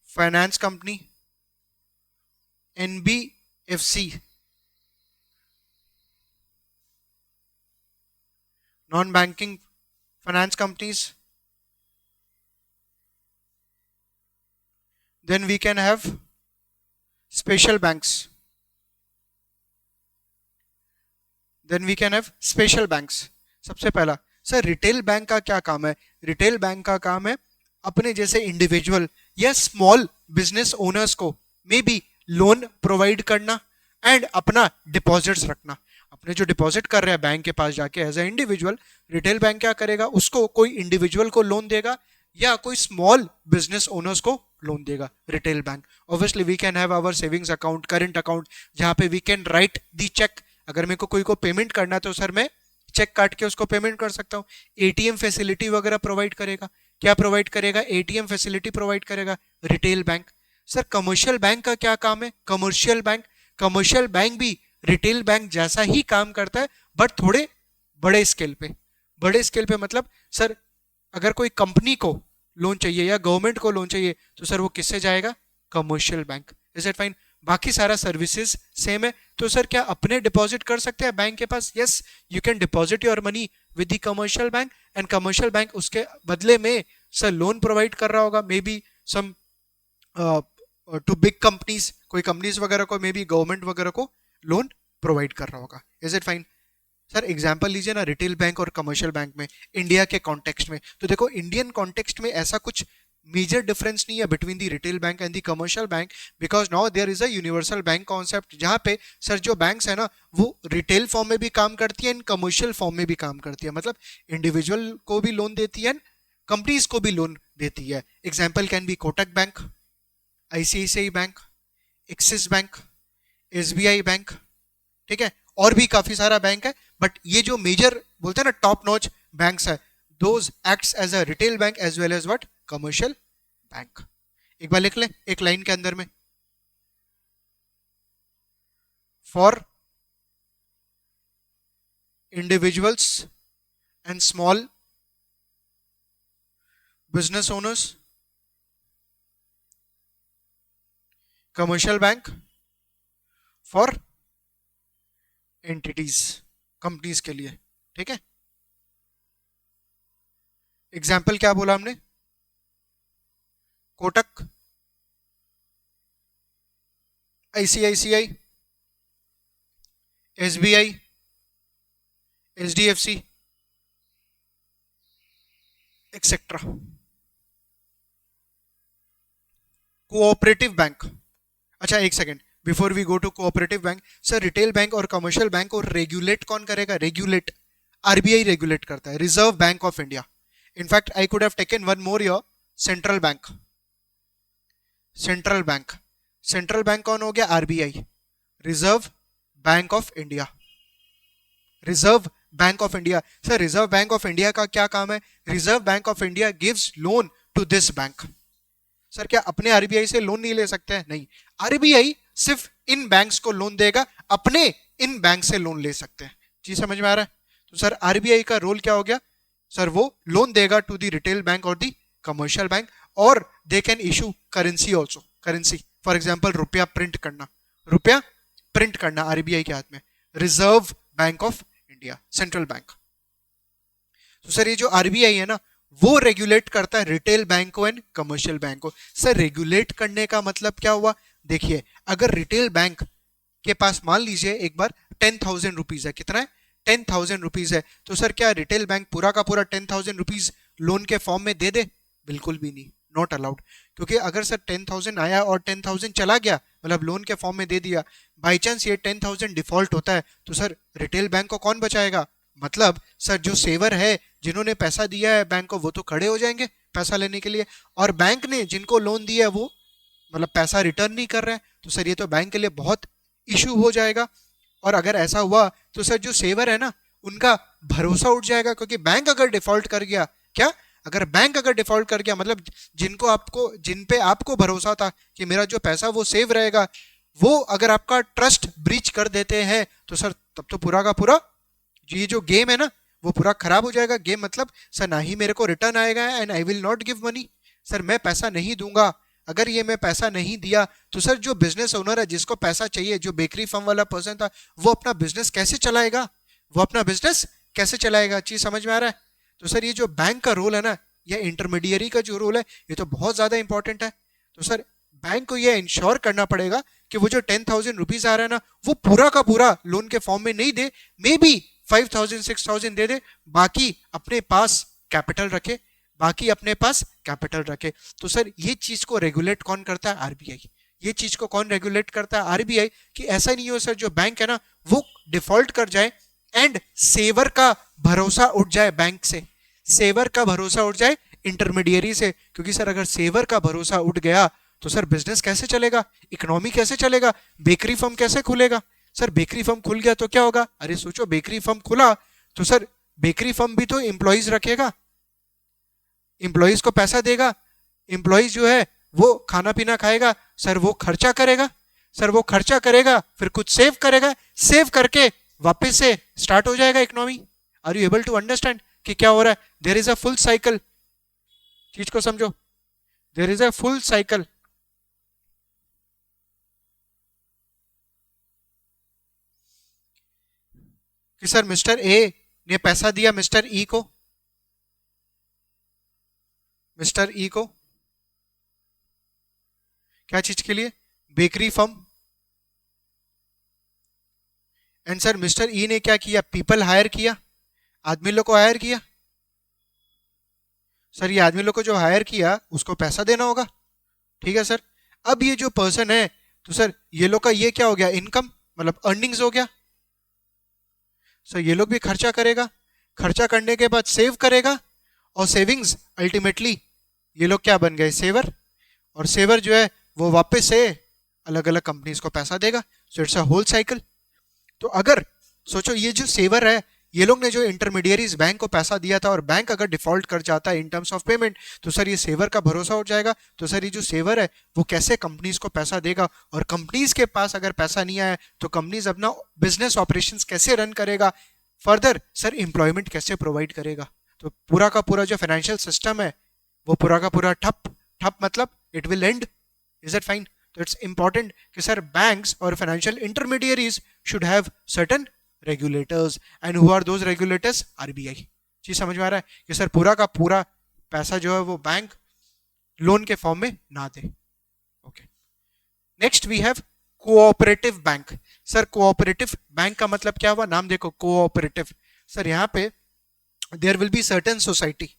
finance company, NBFC non banking finance companies. Then we can have special banks. Then we can have special banks. सबसे पहला sir retail bank का क्या काम है, retail bank का काम है अपने जैसे इंडिविजुअल या स्मॉल बिजनेस ओनर्स को मे बी लोन प्रोवाइड करना एंड अपना डिपॉजिट्स रखना। अपने जो डिपॉजिट कर रहे हैं बैंक के पास जाके as a individual, retail bank क्या करेगा, उसको कोई इंडिविजुअल को लोन देगा या कोई स्मॉल बिजनेस ओनर्स को लोन देगा retail bank. Obviously we can have our savings account, current account, जहां पे we can write the cheque. अगर मेरे को कोई को पेमेंट करना है तो सर मैं चेक काट के उसको पेमेंट कर सकता हूँ। एटीएम फैसिलिटी वगैरह प्रोवाइड करेगा। क्या प्रोवाइड करेगा? एटीएम फैसिलिटी प्रोवाइड करेगा retail bank. Sir commercial bank का क्या काम है? कमर्शियल बैंक भी रिटेल बैंक जैसा ही काम करता है, बट थोड़े बड़े स्केल पे। बड़े स्केल पे मतलब सर अगर कोई कंपनी को लोन चाहिए या गवर्नमेंट को लोन चाहिए तो सर वो किससे जाएगा? Commercial bank. Is it fine? बाकी सारा सर्विसेज सेम है। तो सर क्या अपने डिपॉजिट कर सकते हैं बैंक के पास? Yes, you can deposit your money with the commercial bank, and commercial bank उसके बदले में सर लोन प्रोवाइड कर रहा होगा, may be some two big companies, कोई कंपनीज वगैरह को, मे बी गवर्नमेंट वगैरह को लोन प्रोवाइड कर रहा होगा। Is it fine? Sir example लीजिए ना रिटेल बैंक और कमर्शियल बैंक में इंडिया के कॉन्टेक्स्ट में। तो देखो इंडियन कॉन्टेक्स्ट में ऐसा कुछ मेजर डिफरेंस नहीं है between the retail bank and the commercial bank, because now there is a universal bank concept, जहां पे सर जो बैंक्स है ना वो रिटेल फॉर्म में भी काम करती है एंड कमर्शियल फॉर्म में भी काम करती है। मतलब इंडिविजुअल को भी लोन देती है, कंपनीज को भी लोन देती है। Example can B Kotak bank, ICICI bank, axis bank, SBI bank, ठीक है, और भी काफी सारा बैंक है। बट ये जो मेजर बोलते हैं ना टॉप नॉच बैंक्स है, those acts as a retail bank as well as what? Commercial bank. एक बार लिख ले एक लाइन के अंदर में, for individuals and small business owners commercial bank, for entities companies के लिए। ठीक है, एग्जाम्पल क्या बोला हमने? Kotak, ICICI, SBI, HDFC etcetera. Cooperative bank, अच्छा एक second before we go to cooperative bank, sir retail bank और कमर्शियल बैंक को रेगुलेट कौन करेगा? रेगुलेट आरबीआई रेगुलेट करता है, Reserve Bank of India. In fact I could have taken one more your, central bank. Central bank, central bank कौन हो गया? RBI, Reserve Bank of India. Reserve Bank of India, sir Reserve Bank of India का क्या काम है? Reserve Bank of India gives loan to this bank. Sir क्या अपने RBI से लोन नहीं ले सकते हैं? नहीं, आरबीआई सिर्फ इन बैंक्स को लोन देगा, अपने इन बैंक से लोन ले सकते हैं। चीज समझ में आ रहा है? तो सर आरबीआई का रोल क्या हो गया? सर वो लोन देगा टू द रिटेल बैंक और द कमर्शियल बैंक, और they can issue currency also. Currency for example रुपया प्रिंट करना, रुपया प्रिंट करना आरबीआई के हाथ में। Reserve Bank of India, central bank. तो सर ये जो आरबीआई है ना वो रेगुलेट करता है रिटेल बैंक को एंड कमर्शियल बैंक को। सर रेगुलेट करने का मतलब क्या हुआ? देखिए अगर रिटेल बैंक के पास मान लीजिए एक बार 10,000 रुपीज है, कितना है? 10,000 रुपीज है, तो सर क्या रिटेल बैंक पूरा का पूरा 10,000 रुपीज लोन के फॉर्म में दे दे? बिल्कुल भी नहीं, नॉट अलाउड। क्योंकि अगर सर 10,000 आया और 10,000 चला गया, मतलब लोन के फॉर्म में दे दिया, बाई चांस ये 10,000 डिफॉल्ट होता है, तो सर रिटेल बैंक को कौन बचाएगा? मतलब सर जो सेवर है, जिन्होंने पैसा दिया है बैंक को, वो तो खड़े हो जाएंगे पैसा लेने के लिए, और बैंक ने जिनको लोन दिया है वो मतलब पैसा रिटर्न नहीं कर रहे हैं, तो सर ये तो बैंक के लिए बहुत इशू हो जाएगा। और अगर ऐसा हुआ तो सर जो सेवर है ना उनका भरोसा उठ जाएगा, क्योंकि बैंक अगर डिफॉल्ट कर गया, क्या अगर बैंक अगर डिफॉल्ट कर गया, मतलब जिन पे आपको भरोसा था कि मेरा जो पैसा वो सेव रहेगा, वो अगर आपका ट्रस्ट ब्रीच कर देते हैं, तो सर तब तो पूरा का पूरा ये जो गेम है ना वो पूरा खराब हो जाएगा। गेम मतलब सर ना ही मेरे को रिटर्न आएगा and I will not give money. Sir मैं पैसा नहीं दूंगा। अगर ये मैं पैसा नहीं दिया तो सर जो बिजनेस ओनर है, जिसको पैसा चाहिए, जो बेकरी फर्म वाला पर्सन था, वो अपना बिजनेस कैसे चलाएगा? वो अपना बिजनेस कैसे चलाएगा? चीज समझ में आ रहा है? तो सर ये जो बैंक का रोल है ना, या इंटरमीडियरी का जो रोल है, ये तो बहुत ज्यादा इंपॉर्टेंट है। तो सर बैंक को ये इंश्योर करना पड़ेगा कि वो जो 10,000 रुपीज आ रहा है ना, वो पूरा का पूरा लोन के फॉर्म में नहीं दे, मे बी 5,000 6,000 दे दे, बाकी अपने पास कैपिटल रखे, बाकी अपने पास कैपिटल रखे। तो सर ये चीज को रेगुलेट कौन करता है? आरबीआई। ये चीज को कौन रेगुलेट करता है? आरबीआई। कि ऐसा नहीं हो सर जो बैंक है ना वो डिफॉल्ट कर जाए एंड सेवर का भरोसा उठ जाए बैंक से, सेवर का भरोसा उठ जाए इंटरमीडियरी से। क्योंकि सर अगर सेवर का भरोसा उठ गया तो सर बिजनेस कैसे चलेगा? इकोनॉमी कैसे चलेगा? बेकरी फर्म कैसे खुलेगा? सर बेकरी फर्म खुल गया तो क्या होगा? अरे सोचो, बेकरी फर्म खुला तो सर बेकरी फर्म भी तो एम्प्लॉइज रखेगा, एम्प्लॉइज को पैसा देगा, एम्प्लॉइज जो है वो खाना पीना खाएगा, सर वो खर्चा करेगा, सर वो खर्चा करेगा फिर कुछ सेव करेगा, सेव करके वापस से स्टार्ट हो जाएगा economy. Are you able to understand कि क्या हो रहा है? There is a full cycle, चीज को समझो, there is a full cycle. कि सर मिस्टर ए ने पैसा दिया मिस्टर ई को, मिस्टर ई को क्या चीज के लिए? Bakery firm. And sir mister E ने क्या किया? पीपल हायर किया, आदमी लोग को हायर किया। सर ये आदमी लोग को जो हायर किया उसको पैसा देना होगा, ठीक है सर। अब ये जो पर्सन है तो सर ये लोग का ये क्या हो गया? इनकम, मतलब अर्निंग्स हो गया। सर ये लोग भी खर्चा करेगा, खर्चा करने के बाद सेव करेगा, और सेविंग्स अल्टीमेटली ये लोग क्या बन गए? सेवर। और सेवर जो है वो वापस से अलग अलग कंपनीज को पैसा देगा। So it's a whole cycle. तो अगर सोचो ये जो सेवर है, ये लोग ने जो इंटरमीडियरीज बैंक को पैसा दिया था और बैंक अगर डिफॉल्ट कर जाता है इन टर्म्स ऑफ पेमेंट, तो सर ये सेवर का भरोसा उठ जाएगा। तो सर ये जो सेवर है वो कैसे कंपनीज को पैसा देगा, और कंपनीज के पास अगर पैसा नहीं आया तो कंपनीज अपना बिजनेस ऑपरेशंस कैसे रन करेगा, फर्दर सर एम्प्लॉयमेंट कैसे प्रोवाइड करेगा। तो पूरा का पूरा जो फाइनेंशियल सिस्टम है वो पूरा का पूरा ठप। ठप मतलब it will end. Is it fine? तो इट्स इंपॉर्टेंट कि सर बैंक्स और financial intermediaries should have certain regulators, and who are those regulators? RBI. चीज समझ में आ रहा है कि सर पूरा का पूरा पैसा जो है वो बैंक लोन के फॉर्म में ना दे। Okay, next we have cooperative bank. Sir cooperative bank का मतलब क्या हुआ? नाम देखो, कोऑपरेटिव। सर यहाँ पे there will be certain society,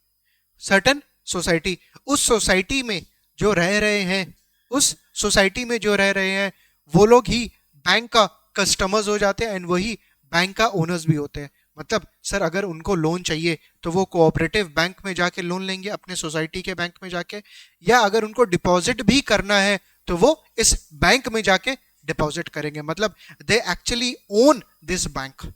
certain society. उस सोसाइटी में जो रह रहे हैं, उस सोसाइटी में जो रह रहे हैं वो लोग ही बैंक का कस्टमर्स हो जाते हैं, एंड वही बैंक का ओनर्स भी होते हैं। मतलब सर अगर उनको लोन चाहिए तो वो कोऑपरेटिव बैंक में जाके लोन लेंगे, अपने सोसाइटी के बैंक में जाके, या अगर उनको डिपॉजिट भी करना है तो वो इस बैंक में जाके डिपॉजिट करेंगे। मतलब they actually own this bank.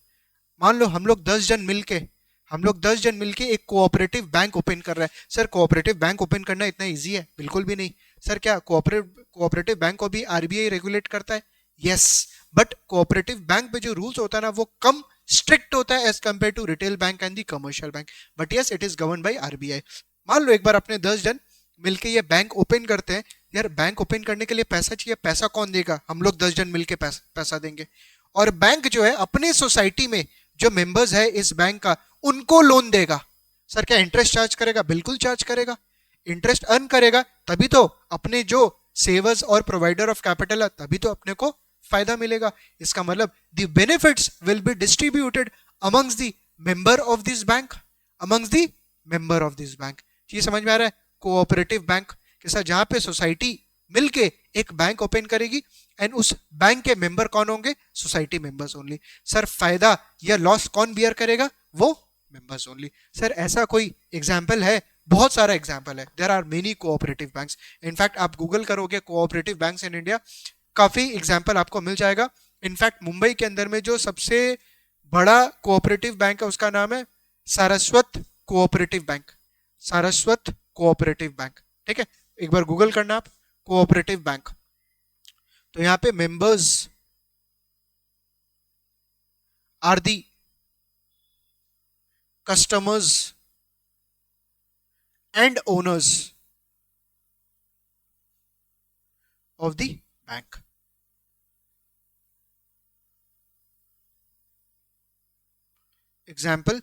मान लो हम लोग 10 जन मिलके एक कोऑपरेटिव बैंक ओपन कर रहे हैं। सर कोऑपरेटिव बैंक ओपन करना इतना इजी है? बिल्कुल भी नहीं। सर क्या कोऑपरेटिव बैंक को भी आरबीआई रेगुलेट करता है? यस, बट कोऑपरेटिव बैंक में जो रूल्स होता है ना वो कम स्ट्रिक्ट होता है as compare to retail bank and the commercial bank, but yes it is govern by RBI. मान लो एक बार अपने 10 जन मिलके ये बैंक ओपन करते हैं। यार बैंक ओपन करने के लिए पैसा चाहिए, पैसा कौन देगा? हम लोग 10 जन मिलके पैसा देंगे। और बैंक जो है अपने सोसाइटी में जो मेंबर्स है इस बैंक का उनको लोन देगा। सर क्या इंटरेस्ट चार्ज करेगा? बिल्कुल चार्ज करेगा। इंटरेस्ट अर्न करेगा तभी तो अपने जो सेवर्स और प्रोवाइडर ऑफ कैपिटल है तभी तो अपने को फायदा मिलेगा। इसका मतलब the benefits will be distributed amongst the member of this bank, amongst the member of this bank. चीज समझ में आ रहा है? कोऑपरेटिव बैंक के साथ जहां पे सोसाइटी मिलके एक बैंक ओपन करेगी एंड उस बैंक के मेंबर कौन होंगे? Society members only. सर फायदा या लॉस कौन बियर करेगा? वो मेंबर्स ओनली। सर ऐसा कोई एग्जांपल है? बहुत सारा एग्जांपल है। There are many cooperative banks. In fact आप गूगल करोगे कोऑपरेटिव बैंक्स इन इंडिया, काफी एग्जांपल आपको मिल जाएगा। इनफैक्ट मुंबई के अंदर में जो सबसे बड़ा कोऑपरेटिव बैंक है उसका नाम है Saraswat cooperative bank, Saraswat cooperative bank. ठीक है, एक बार गूगल करना आप कोऑपरेटिव बैंक। तो यहां पे members are the customers and owners of the bank. Example,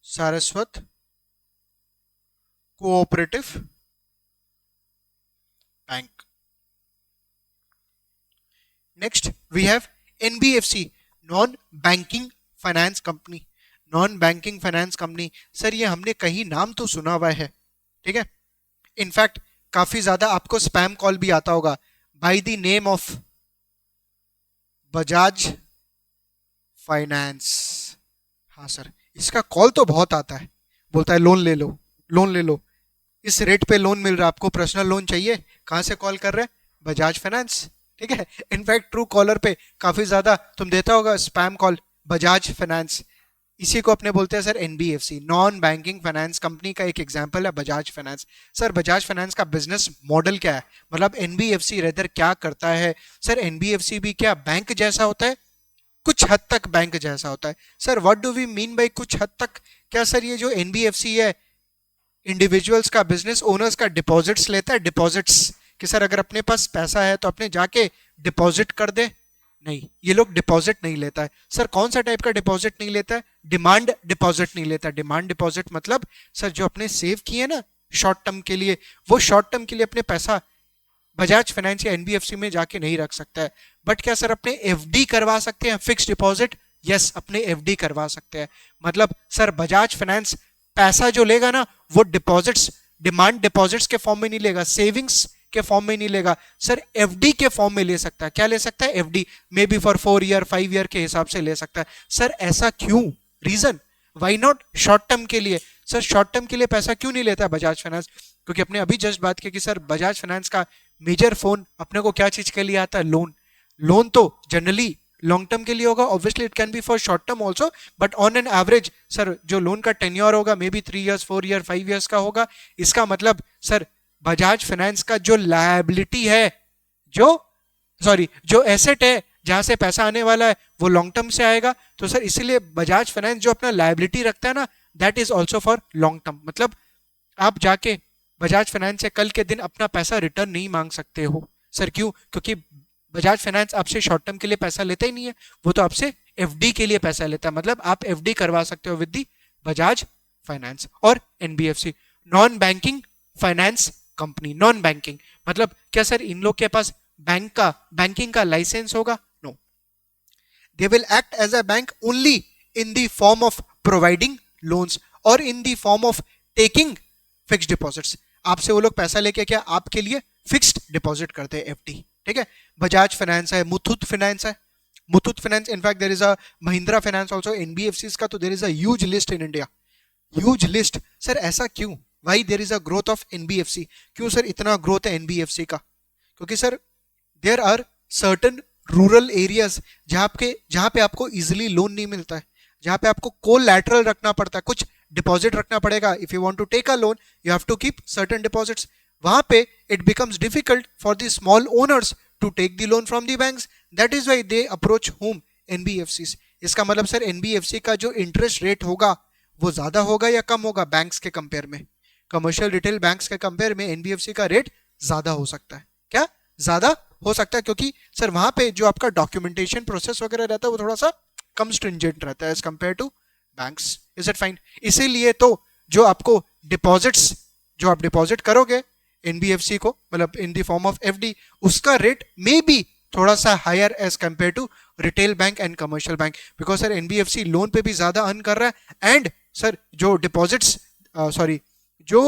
Saraswat Cooperative Bank. Next we have NBFC, non banking finance company. Non banking finance company, sir ये हमने कहीं नाम तो सुना हुआ है, ठीक है। इनफैक्ट काफी ज्यादा आपको स्पैम कॉल भी आता होगा by the name of Bajaj finance. हाँ सर, इसका कॉल तो बहुत आता है, बोलता है लोन ले लो, लोन ले लो, इस रेट पे लोन मिल रहा है, आपको पर्सनल लोन चाहिए। कहां से कॉल कर रहे हैं? बजाज फाइनेंस, ठीक है। इनफैक्ट ट्रू कॉलर पे काफी ज्यादा तुम देता होगा स्पैम कॉल बजाज फाइनेंस। इसी को अपने बोलते हैं sir NBFC, non banking finance company का एक एग्जांपल है Bajaj finance. Sir Bajaj finance का बिजनेस मॉडल क्या है, मतलब एनबीएफसी रेदर क्या करता है? सर एनबीएफसी भी क्या बैंक जैसा होता है? कुछ हद तक बैंक जैसा होता है। Sir what do we mean by कुछ हद तक? क्या सर ये जो एनबीएफसी है इंडिविजुअल्स का, बिजनेस ओनर्स का डिपॉजिट्स लेता है? डिपॉजिट्स कि सर अगर अपने पास पैसा है तो अपने जाके डिपॉजिट कर दे? नहीं, ये लोग डिपॉजिट नहीं लेता है। सर कौन सा टाइप का डिपॉजिट नहीं लेता है? डिमांड डिपॉजिट नहीं लेता। डिमांड डिपॉजिट मतलब सर जो अपने सेव किए ना शॉर्ट टर्म के लिए, वो शॉर्ट टर्म के लिए अपने पैसा बजाज फाइनेंस या एनबीएफसी में जाके नहीं रख सकता है। बट क्या सर अपने एफडी करवा सकते हैं, फिक्स डिपॉजिट? यस, अपने एफडी करवा सकते हैं। मतलब सर बजाज फाइनेंस पैसा जो लेगा ना वो डिपॉजिट्स, डिमांड डिपॉजिट्स के फॉर्म में नहीं लेगा, सेविंग्स के फॉर्म में नहीं लेगा सर, एफडी के फॉर्म में ले सकता है। क्या ले सकता है? FD, may B for 4 year 5 year के हिसाब से ले सकता है। सर ऐसा क्यों? Reason why not short term के लिए? सर शॉर्ट टर्म के लिए पैसा क्यों नहीं लेता बजाज फाइनेंस? क्योंकि अपने अभी जस्ट बात की कि सर बजाज फाइनेंस का मेजर फोन अपने को क्या चीज के लिए आता है? लोन। लोन तो जनरली लॉन्ग टर्म के लिए होगा, obviously it can B for short term also, but on an average sir जो लोन का टेन्योर होगा may B 3 years 4 year 5 years का होगा। इसका मतलब सर बजाज फाइनेंस का जो लायबिलिटी है, जो एसेट है जहां से पैसा आने वाला है वो लॉन्ग टर्म से आएगा। तो सर इसीलिए बजाज फाइनेंस जो अपना लायबिलिटी रखता है ना, that is also for long term. मतलब आप जाके बजाज फाइनेंस से कल के दिन अपना पैसा रिटर्न नहीं मांग सकते हो। सर क्यों? क्योंकि बजाज फाइनेंस आपसे शॉर्ट टर्म के लिए पैसा लेता ही नहीं है, वो तो आपसे एफडी के लिए पैसा लेता है। मतलब आप एफडी करवा सकते हो विद दी बजाज फाइनेंस। और NBFC non banking finance company. Non banking मतलब क्या सर इन लोग के पास बैंकिंग का लाइसेंस होगा? No, they will act as a bank only in the form of providing loans और in the form of taking fixed deposits. आपसे वो लोग पैसा लेके क्या आपके लिए फिक्स्ड डिपॉजिट करते हैं, एफडी। ठीक है, बजाज फाइनेंस है, मुथूट फाइनेंस है, Muthoot finance, in fact there is a Mahindra finance also, NBFCs का तो there is a huge list in India, huge list. Sir ऐसा क्यों? Why there is a growth of NBFC? क्यों सर इतना ग्रोथ है एनबीएफसी का? क्योंकि sir there are certain rural areas जहां पे आपको इजिली लोन नहीं मिलता है, जहां पे आपको कोलैटरल रखना पड़ता है, कुछ डिपॉजिट रखना पड़ेगा। If you want to take a loan you have to keep certain deposits. वहां पे it becomes difficult for the small owners to take the loan from the banks, that is why they approach home NBFCs. इसका मतलब sir NBFC का जो interest rate होगा वो ज्यादा होगा या कम होगा बैंक्स के कंपेयर में? कमर्शियल रिटेल बैंक्स के कंपेयर में एनबीएफसी का रेट ज्यादा हो सकता है। क्या ज्यादा हो सकता है? क्योंकि सर वहां पे जो आपका डॉक्यूमेंटेशन प्रोसेस वगैरह रहता है वो थोड़ा सा कम स्ट्रिंजेंट रहता है as compare to banks. Is it fine? इसीलिए तो जो आपको डिपॉजिट्स, जो आप डिपॉजिट करोगे एनबीएफसी को, मतलब in the form of FD, उसका रेट मे बी थोड़ा सा higher as compare to retail bank and commercial bank, because sir NBFC loan पे भी ज्यादा अर्न कर रहा है एंड सर जो डिपॉजिट्स जो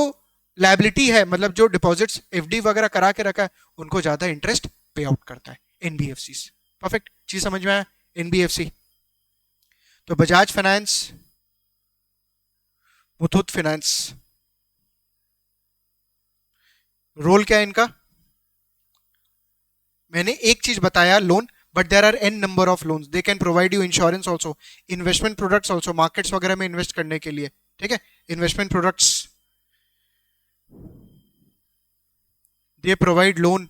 लायबिलिटी है, मतलब जो डिपॉजिट्स एफडी वगैरह करा के रखा है उनको ज्यादा इंटरेस्ट पे आउट करता है एनबीएफसी। परफेक्ट चीज समझ में आया? एनबीएफसी तो Bajaj finance, Muthoot finance, role क्या है इनका? मैंने एक चीज बताया loan, but there are an number of loans. They can provide you insurance also, investment products also, markets वगैरह में इन्वेस्ट करने के लिए। ठीक है, investment products, they provide loan,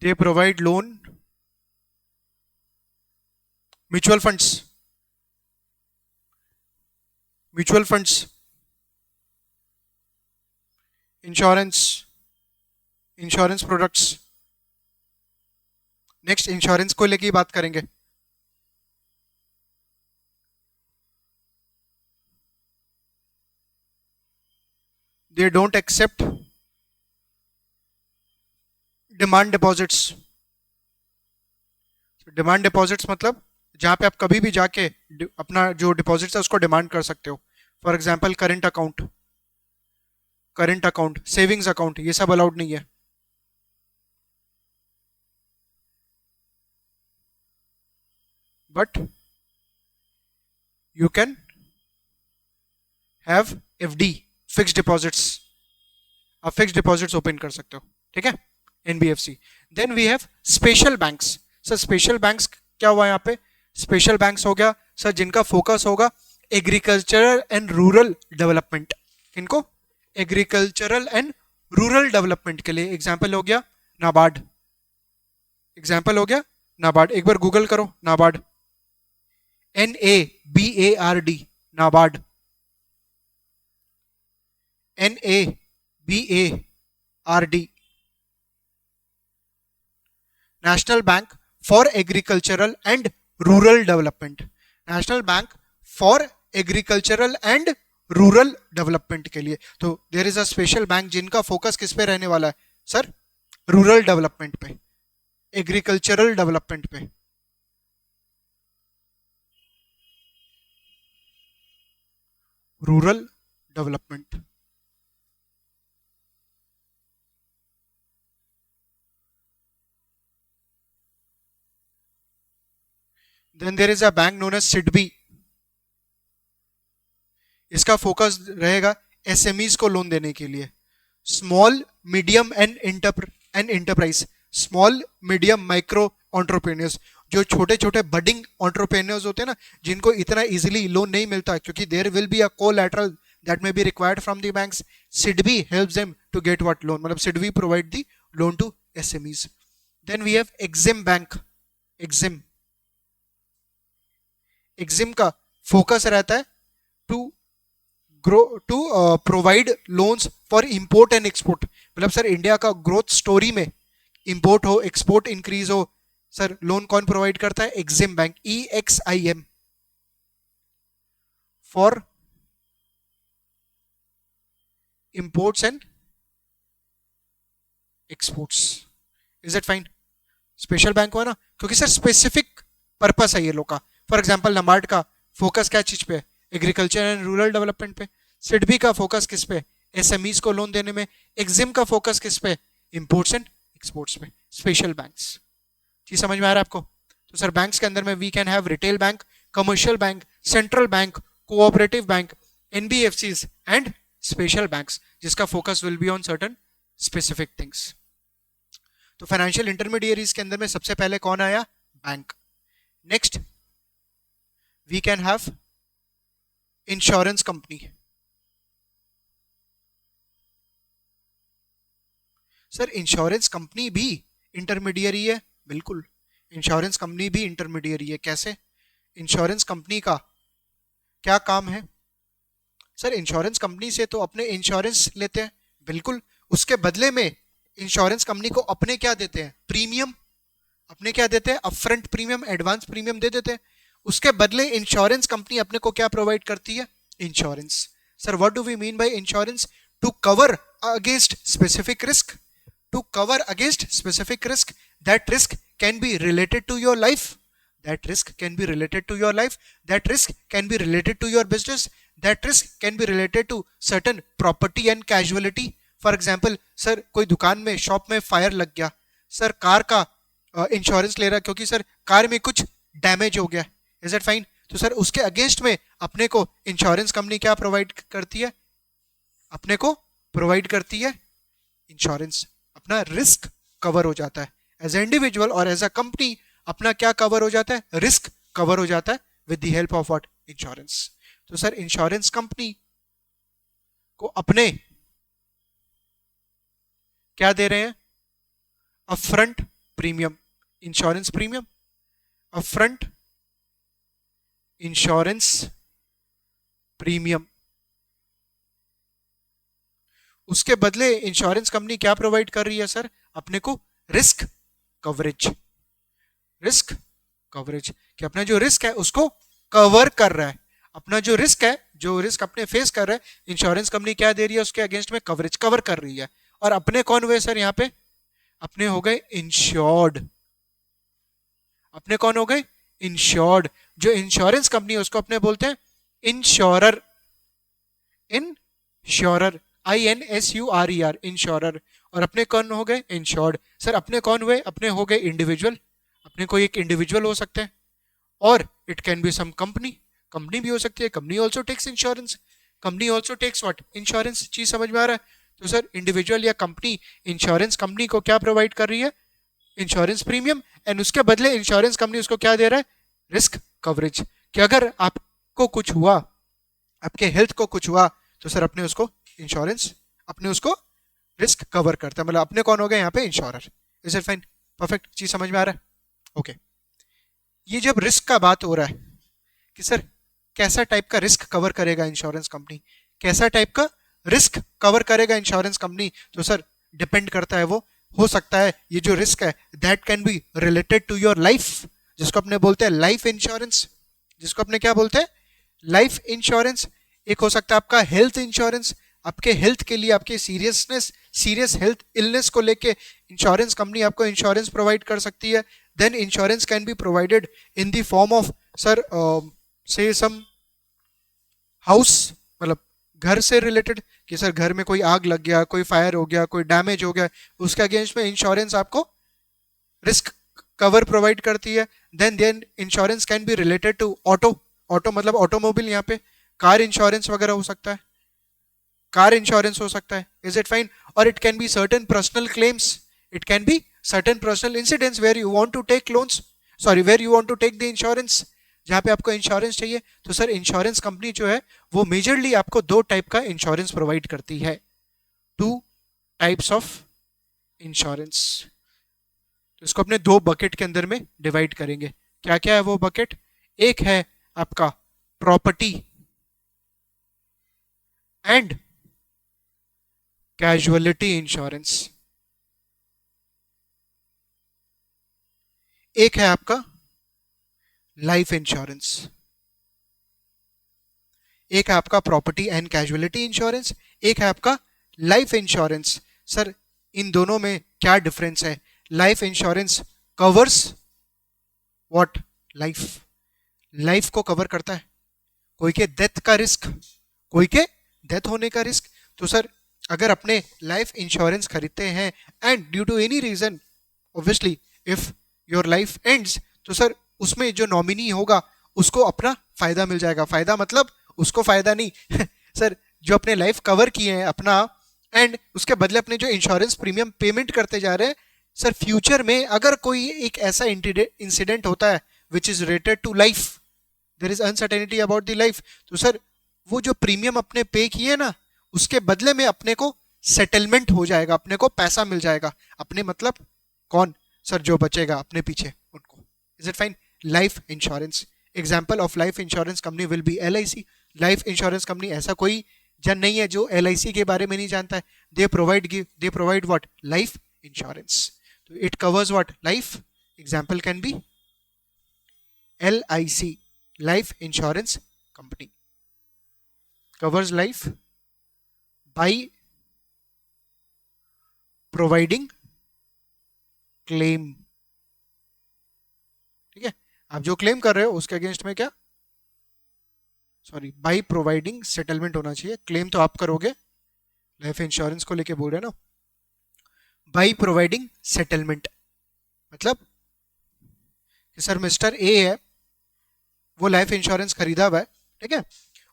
they provide loan, mutual funds, mutual funds, insurance, insurance products. Next insurance को लेके बात करेंगे। They don't accept demand deposits. Demand deposits मतलब जहां पे आप कभी भी जाके अपना जो डिपॉजिट्स है उसको डिमांड कर सकते हो। For example current account, current account, savings account, ये सब अलाउड नहीं है। But you can have FD, fixed deposits, आप फिक्स्ड डिपॉजिट्स ओपन कर सकते हो। ठीक है, NBFC. Then we have special banks. Sir special banks क्या हुआ यहाँ पे? स्पेशल बैंक्स हो गया सर जिनका फोकस होगा एग्रीकल्चरल एंड रूरल डेवलपमेंट. इनको एग्रीकल्चरल एंड रूरल डेवलपमेंट के लिए. एग्जाम्पल हो गया नाबार्ड. एग्जाम्पल हो गया नाबार्ड. एक बार गूगल करो NABARD. NABARD. NABARD. NABARD. National bank for agricultural and rural development. National bank for agricultural and rural development के लिए. तो there is a special bank जिनका फोकस किस पे रहने वाला है सर? रूरल डेवलपमेंट पे, एग्रीकल्चरल डेवलपमेंट पे. Rural development. Then there is a bank known as SIDBI. इसका फोकस रहेगा एसएमईज को लोन देने के लिए. Small medium and enterprise. Small medium micro entrepreneurs, जो छोटे छोटे बडिंग एंटरप्रेन्योर्स होते हैं ना, जिनको इतना इजीली लोन नहीं मिलता क्योंकि there will be a collateral that may be required from the banks. SIDBI helps them to get what loan, मतलब SIDBI provide the loan to SMEs. Then we have Exim bank. Exim. Exim का focus रहता है to provide loans for import and export. मतलब sir India का growth story में import हो, export increase हो, sir loan कौन प्रोवाइड करता है? Exim bank. EXIM. For imports and exports. Is it fine? Special bank हुआ ना, क्योंकि सर स्पेसिफिक पर्पस है ये लोग का. फॉर एग्जाम्पल नाबार्ड का फोकस क्या चीज पे? एग्रीकल्चर एंड रूरल डेवलपमेंट पे. सिडबी का फोकस किस पे? एसएमईज को लोन देने में. एक्सिम का फोकस किस पे? इंपोर्ट्स एंड एक्सपोर्ट्स पे. Special banks. चीज समझ में आ रहा है आपको? तो सर बैंक्स के अंदर में we can have retail bank, commercial bank, central bank, cooperative bank, NBFCs and special banks, जिसका focus will be on certain specific things. तो फाइनेंशियल इंटरमीडियरीज के अंदर में सबसे पहले कौन आया? Bank. Next we can have insurance company. Sir insurance company भी इंटरमीडियरी है. बिल्कुल, इंश्योरेंस कंपनी भी इंटरमीडियरी है. कैसे? इंश्योरेंस कंपनी का क्या काम है? सर इंश्योरेंस कंपनी से तो अपने इंश्योरेंस लेते हैं. बिल्कुल, उसके बदले में इंश्योरेंस कंपनी को अपने क्या देते हैं? प्रीमियम. अपने क्या देते हैं? अपफ्रंट प्रीमियम, एडवांस प्रीमियम दे देते हैं. उसके बदले इंश्योरेंस कंपनी अपने को क्या प्रोवाइड करती है? Insurance. Sir what do we mean by insurance? To cover against specific risk. To cover against specific risk. That risk can be related to your life. That risk can be related to your life. That risk can be related to your business. That risk can be related to certain property and casualty. For example, sir कोई दुकान में, shop में fire लग गया, sir car का insurance ले रहा है क्योंकि सर कार में कुछ डैमेज हो गया. Is it fine? तो सर उसके अगेंस्ट में अपने को इंश्योरेंस कंपनी क्या प्रोवाइड करती है? अपने को प्रोवाइड करती है इंश्योरेंस. अपना रिस्क कवर हो जाता है. एज ए इंडिविजुअल और एज अ कंपनी अपना क्या कवर हो जाता है? रिस्क कवर हो जाता है with the help of what? Insurance. तो सर इंश्योरेंस कंपनी को अपने क्या दे रहे हैं? Upfront premium. Insurance premium, upfront insurance premium. उसके बदले इंश्योरेंस कंपनी क्या प्रोवाइड कर रही है सर? अपने को रिस्क कवरेज. रिस्क कवरेज कि अपना जो रिस्क है उसको कवर कर रहा है. अपना जो रिस्क है, जो रिस्क अपने फेस कर रहे हैं, इंश्योरेंस कंपनी क्या दे रही है? उसके अगेंस्ट में कवरेज, कवर कर रही है. और अपने कौन हुए सर यहाँ पे? अपने हो गए इंश्योर्ड. अपने कौन हो गए? इंश्योर्ड. जो इंश्योरेंस कंपनी है उसको अपने बोलते हैं इंश्योरर. Insurer, INSURER, insurer. और अपने कौन हो गए? इंश्योर्ड. सर अपने कौन हुए? अपने हो गए इंडिविजुअल. अपने कोई एक इंडिविजुअल हो सकते हैं, और it can be some company. Company भी हो सकती है. Company also takes insurance. Company also takes what? Insurance. चीज समझ में आ रहा है? तो सर इंडिविजुअल या कंपनी इंश्योरेंस कंपनी को क्या प्रोवाइड कर रही है? इंश्योरेंस प्रीमियम, एंड उसके बदले इंश्योरेंस कंपनी उसको क्या दे रहा है? रिस्क कवरेज, कि अगर आपको कुछ हुआ, आपके हेल्थ को कुछ हुआ, तो सर अपने उसको इंश्योरेंस, अपने उसको रिस्क कवर करता है, मतलब अपने कौन हो गए यहाँ पे? Insurer. Is it fine? Perfect, चीज समझ में आ रहा है? ओके। ये जब रिस्क का बात हो रहा है कि सर कैसा टाइप का रिस्क कवर करेगा इंश्योरेंस कंपनी, कैसा टाइप का रिस्क कवर करेगा इंश्योरेंस कंपनी, तो सर डिपेंड करता है, वो हो सकता है ये जो रिस्क है that can be related to your life, जिसको अपने बोलते हैं लाइफ इंश्योरेंस, जिसको अपने क्या बोलते हैं? Life insurance. एक हो सकता है आपका हेल्थ इंश्योरेंस, आपके हेल्थ के लिए, आपके सीरियस हेल्थ इलनेस को लेके इंश्योरेंस कंपनी आपको इंश्योरेंस प्रोवाइड कर सकती है। Then insurance can be provided in the form of sir से सम हाउस, मतलब घर से रिलेटेड, कि सर घर में कोई आग लग गया, कोई फायर हो गया, कोई डैमेज हो गया, उसके अगेंस्ट में इंश्योरेंस आपको रिस्क कवर प्रोवाइड करती है। Then insurance can be related to auto, auto मतलब ऑटोमोबाइल, यहाँ पे कार इंश्योरेंस वगैरह हो सकता है, कार इंश्योरेंस हो सकता है। Is it fine? और it can be certain personal claims, it can be certain personal incidents where you want to take loans, sorry where you want to take the insurance, जहां पे आपको insurance चाहिए। तो sir insurance company जो है वो majorly आपको दो टाइप का इंश्योरेंस प्रोवाइड करती है, टू टाइप्स ऑफ इंश्योरेंस। तो इसको अपने दो बकेट के अंदर में डिवाइड करेंगे। क्या क्या है वो बकेट? एक है आपका प्रॉपर्टी एंड कैजुअलिटी इंश्योरेंस, एक है आपका लाइफ इंश्योरेंस, एक है आपका प्रॉपर्टी एंड कैजुअलिटी इंश्योरेंस, एक है आपका लाइफ इंश्योरेंस। सर इन दोनों में क्या डिफरेंस है? Life insurance covers what? Life, life को कवर करता है, कोई के डेथ का रिस्क, कोई के डेथ होने का रिस्क। तो सर अगर अपने लाइफ इंश्योरेंस खरीदते हैं and due to any reason, obviously if your life ends, तो सर उसमें जो नॉमिनी होगा उसको अपना फायदा मिल जाएगा। फायदा मतलब उसको फायदा नहीं सर जो अपने लाइफ कवर किए हैं अपना, एंड उसके बदले अपने जो इंश्योरेंस प्रीमियम पेमेंट करते जा रहे हैं, सर फ्यूचर में अगर कोई एक ऐसा इंसिडेंट होता है which is related to life, there is uncertainty about the life, तो सर वो जो प्रीमियम अपने पे किए ना, उसके बदले में अपने को सेटलमेंट हो जाएगा, अपने को पैसा मिल जाएगा। अपने मतलब कौन? सर जो बचेगा अपने पीछे उनको। Is it fine? Life insurance, example of life insurance company will be LIC। Life insurance company ऐसा कोई जन नहीं है जो LIC के बारे में नहीं जानता है। They provide what? Life insurance. तो it covers what? Life. Example can be LIC, life insurance company covers life by providing claim। ठीक है, आप जो क्लेम कर रहे हो उसके अगेंस्ट में क्या? सॉरी, बाई प्रोवाइडिंग सेटलमेंट होना चाहिए। क्लेम तो आप करोगे, लाइफ इंश्योरेंस को लेके बोल रहे हैं ना। बाई प्रोवाइडिंग सेटलमेंट मतलब कि सर मिस्टर ए है, वो लाइफ इंश्योरेंस खरीदा हुआ है, ठीक है,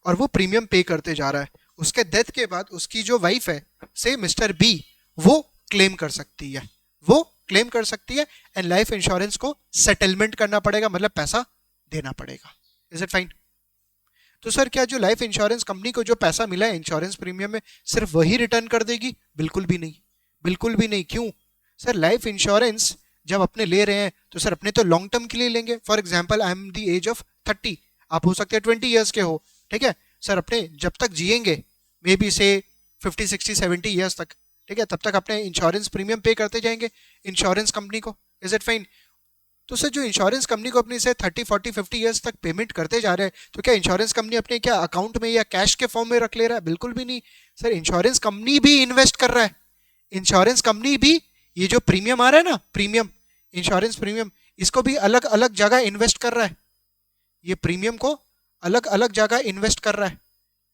और वो प्रीमियम पे करते जा रहा है। उसके डेथ के बाद उसकी जो वाइफ है से मिस्टर बी, वो क्लेम कर सकती है, वो क्लेम कर सकती है, एंड लाइफ इंश्योरेंस को सेटलमेंट करना पड़ेगा, मतलब पैसा देना पड़ेगा। Is it fine? तो सर क्या जो लाइफ इंश्योरेंस कंपनी को जो पैसा मिला है इंश्योरेंस प्रीमियम में, सिर्फ वही रिटर्न कर देगी? बिल्कुल भी नहीं, बिल्कुल भी नहीं। क्यों? सर लाइफ इंश्योरेंस जब अपने ले रहे हैं तो सर अपने तो लॉन्ग टर्म के लिए लेंगे। For example I am the age of 30, आप हो सकते हैं 20 ईयर्स के हो, ठीक है सर, अपने जब तक जिएंगे मे बी से 50 60 70 ईयर्स तक, ठीक है, तब तक अपने इंश्योरेंस प्रीमियम पे करते जाएंगे इंश्योरेंस कंपनी को। Is it fine? तो सर जो इंश्योरेंस कंपनी को अपनी से 30 40 50 ईयर्स तक पेमेंट करते जा रहे हैं, तो क्या इंश्योरेंस कंपनी अपने क्या अकाउंट में या कैश के फॉर्म में रख ले रहा है? बिल्कुल भी नहीं सर, इंश्योरेंस कंपनी भी इन्वेस्ट कर रहा है। इंश्योरेंस कंपनी भी ये जो प्रीमियम आ रहा है ना, प्रीमियम, इंश्योरेंस प्रीमियम, इसको भी अलग अलग जगह इन्वेस्ट कर रहा है। ये प्रीमियम को अलग अलग जगह इन्वेस्ट कर रहा है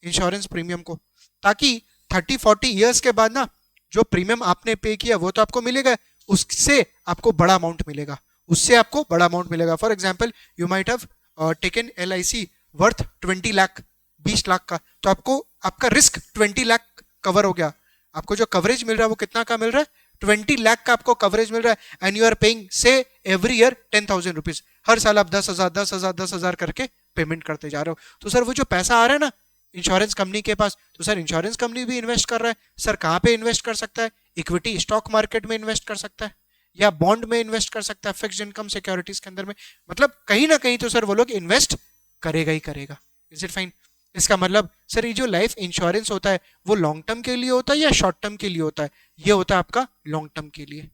इंश्योरेंस प्रीमियम को, ताकि 30 40 ईयर्स के बाद ना जो प्रीमियम आपने पे किया वो तो आपको मिलेगा, उससे आपको बड़ा अमाउंट मिलेगा, उससे आपको बड़ा अमाउंट मिलेगा। For example you might have taken LIC worth 20 lakh, 20 lakh का, तो आपको आपका रिस्क 20 लाख कवर हो गया, आपको जो कवरेज मिल रहा है वो कितना का मिल रहा है? 20 लाख का आपको कवरेज मिल रहा है एंड यू आर पेइंग से एवरी ईयर 10,000 रुपीज। हर साल आप 10,000 10,000 10,000 करके पेमेंट करते जा रहे हो। तो सर वो जो पैसा आ रहा है ना इंश्योरेंस कंपनी के पास, तो सर इंश्योरेंस कंपनी भी इन्वेस्ट कर रहा है। सर कहाँ पे इन्वेस्ट कर सकता है? इक्विटी स्टॉक मार्केट में इन्वेस्ट कर सकता है या बॉन्ड में इन्वेस्ट कर सकता है, फिक्स्ड इनकम सिक्योरिटीज के अंदर में। मतलब कहीं ना कहीं तो सर वो लोग इन्वेस्ट करेगा ही करेगा। Is it fine? इसका मतलब सर ये जो लाइफ इंश्योरेंस होता है वो लॉन्ग टर्म के लिए होता है या शॉर्ट टर्म के लिए होता है? ये होता है आपका लॉन्ग टर्म के लिए,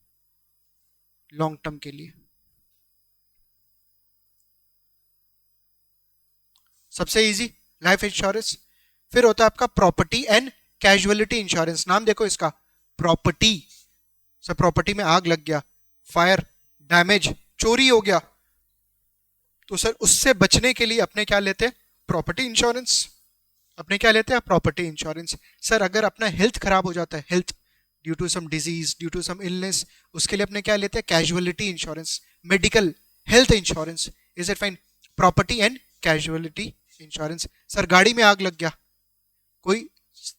लॉन्ग टर्म के लिए। सबसे इजी लाइफ इंश्योरेंस। फिर होता है आपका प्रॉपर्टी एंड कैजुअलिटी इंश्योरेंस। नाम देखो इसका, प्रॉपर्टी। सर प्रॉपर्टी में आग लग गया, फायर, डैमेज, चोरी हो गया, तो सर उससे बचने के लिए अपने क्या लेते हैं? Property insurance. अपने क्या लेते हैं? Property insurance. सर अगर अपना हेल्थ खराब हो जाता है, health due to some disease, due to some illness, उसके लिए अपने क्या लेते हैं? Casualty insurance, medical health insurance. Is it fine? Property and casualty insurance. Sir गाड़ी में आग लग गया, कोई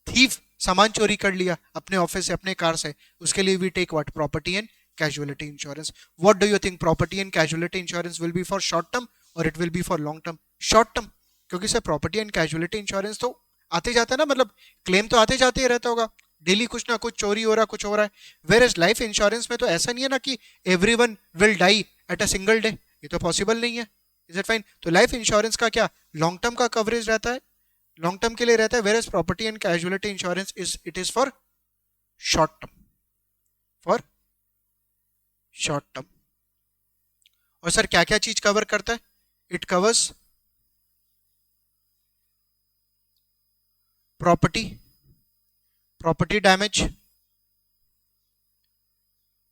थीफ सामान चोरी कर लिया अपने ऑफिस से, अपने कार से, उसके लिए we take what? Property and casualty insurance. What do you think, property and casualty insurance will be for short term और it will be for long term? Short term, क्योंकि sir property and casualty insurance तो आते जाता है ना, मतलब claim तो आते जाते ही रहता होगा, डेली कुछ ना कुछ चोरी हो रहा, कुछ हो रहा है। वेयर एज लाइफ इंश्योरेंस में तो ऐसा नहीं है ना कि everyone will die at a single day, ये तो पॉसिबल नहीं है। Is it fine? तो लाइफ इंश्योरेंस का क्या लॉन्ग टर्म का कवरेज रहता है, लॉन्ग टर्म के लिए रहता है। Where as property and casualty insurance it is for short term, for short term. और सर क्या क्या चीज कवर करता है? It covers property, property damage,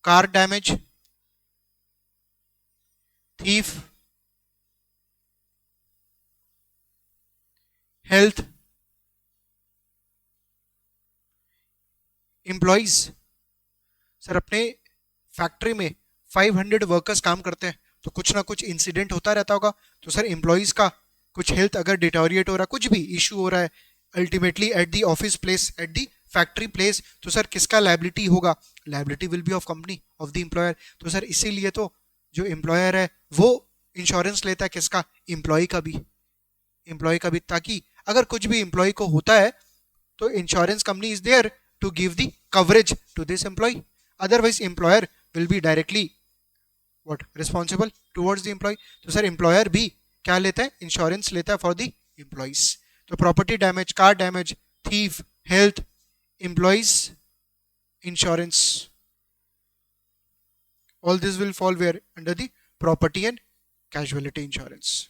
car damage, thief, health, employees. Sir अपने फैक्ट्री में 500 वर्कर्स काम करते हैं, तो कुछ ना कुछ इंसिडेंट होता रहता होगा। तो सर एम्प्लॉइज का कुछ हेल्थ अगर डिटोरिएट हो रहा है, कुछ भी इशू हो रहा है ultimately at the office place, at the factory place, तो सर किसका लायबिलिटी होगा? Liability will be of company, of the employer. तो सर इसीलिए तो जो एम्प्लॉयर है वो इंश्योरेंस लेता है, किसका? एम्प्लॉय का भी, एम्प्लॉय का भी, ताकि अगर कुछ भी एम्प्लॉय को होता है तो insurance company is there to give the coverage to this employee. Otherwise employer will be directly what responsible towards the employee. तो सर एम्प्लॉयर भी क्या लेता है? इंश्योरेंस लेता है फॉर द एम्प्लॉइज। तो property damage, car damage, thief, health, employees insurance, all this will fall where? Under the property and casualty insurance.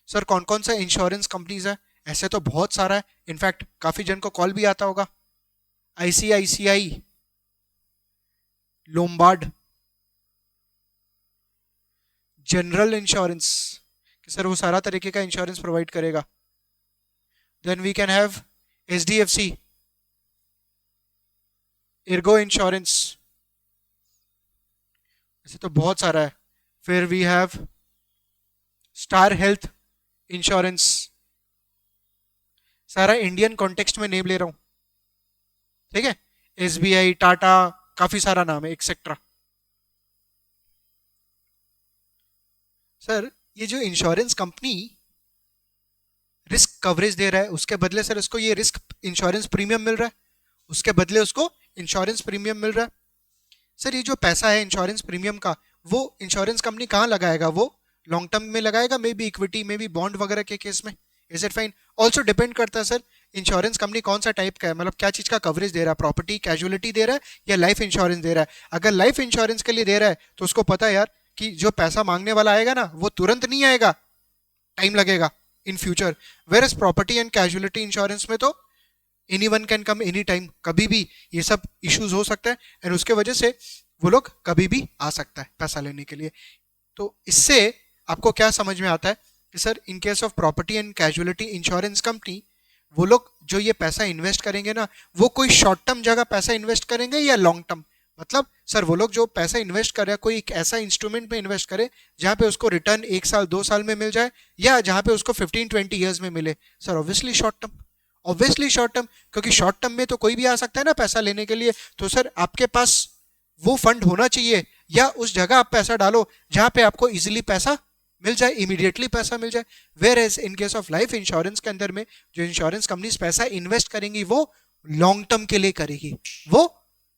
Sir कौन कौन सा इंश्योरेंस कंपनीज है? ऐसे तो बहुत सारा है, इनफैक्ट काफी जन को कॉल भी आता होगा। आईसीआईसीआई, लोम्बार्ड, जनरल इंश्योरेंस, कि सर वो सारा तरीके का इंश्योरेंस प्रोवाइड करेगा। Then we can have HDFC, Ergo insurance, ऐसे तो बहुत सारा है। फिर we have star health insurance, सारा इंडियन कॉन्टेक्स्ट में नेम ले रहा हूं, ठीक है? एसबीआई, टाटा, काफी सारा नाम है, एक्सेट्रा। सर ये जो इंश्योरेंस कंपनी रिस्क कवरेज दे रहा है, उसके बदले सर उसको ये रिस्क इंश्योरेंस प्रीमियम मिल रहा है, उसके बदले उसको इंश्योरेंस प्रीमियम मिल रहा है। सर ये जो पैसा है इंश्योरेंस प्रीमियम का, वो इंश्योरेंस कंपनी कहाँ लगाएगा? वो लॉन्ग टर्म में लगाएगा, may be equity, may be bond वगैरह के केस में। Is it fine? Also depend करता है सर इंश्योरेंस कंपनी कौन सा टाइप का है, मतलब क्या चीज का कवरेज दे रहा है, प्रॉपर्टी कैजुअलिटी दे रहा है या लाइफ इंश्योरेंस दे रहा है। अगर लाइफ इंश्योरेंस के लिए दे रहा है तो उसको पता है यार कि जो पैसा मांगने वाला आएगा ना वो तुरंत नहीं आएगा, टाइम लगेगा in future. Where as property and casualty insurance में तो anyone can come any time, कभी भी ये सब इश्यूज हो सकता है एंड उसके वजह से वो लोग कभी भी आ सकता है पैसा लेने के लिए। तो इससे आपको क्या समझ में आता है कि sir in case of property and casualty insurance company, वो लोग जो ये पैसा इन्वेस्ट करेंगे ना, वो कोई शॉर्ट टर्म जगह पैसा इन्वेस्ट करेंगे या लॉन्ग टर्म? मतलब सर वो लोग जो पैसा इन्वेस्ट कर रहे हैं कोई एक ऐसा इंस्ट्रूमेंट में इन्वेस्ट करे जहां पे उसको रिटर्न 1 साल 2 साल में मिल जाए, या जहां पे उसको 15-20 ईयर्स में मिले? Sir obviously short term. Obviously short term, क्योंकि शॉर्ट टर्म में तो कोई भी आ सकता है ना पैसा लेने के लिए। तो सर आपके पास वो फंड होना चाहिए या उस जगह आप पैसा डालो जहां पे आपको इजीली पैसा मिल जाए, इमीडिएटली पैसा मिल जाए। Where as in case of life insurance के अंदर में जो इंश्योरेंस कंपनीज पैसा इन्वेस्ट करेंगी वो लॉन्ग टर्म के लिए करेगी, वो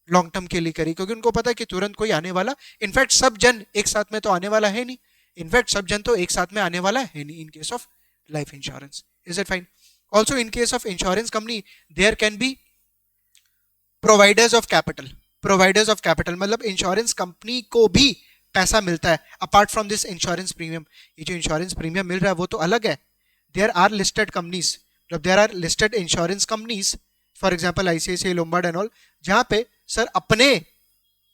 लॉन्ग टर्म के लिए करेगी, क्योंकि उनको पता है कि तुरंत कोई आने वाला, इनफैक्ट सब जन एक साथ में तो आने वाला है नहीं, इनफैक्ट सब जन तो एक साथ में आने वाला है नहीं in case of life insurance. Is it fine? Also in case of insurance company there can be providers of capital. Providers of capital मतलब इंश्योरेंस कंपनी को भी पैसा मिलता है apart from this insurance premium. ये जो इंश्योरेंस प्रीमियम मिल रहा है वो तो अलग है। देयर आर लिस्टेड कंपनीज, मतलब there are listed insurance companies, for example ICICI, Lombard and all, जहां पे सर अपने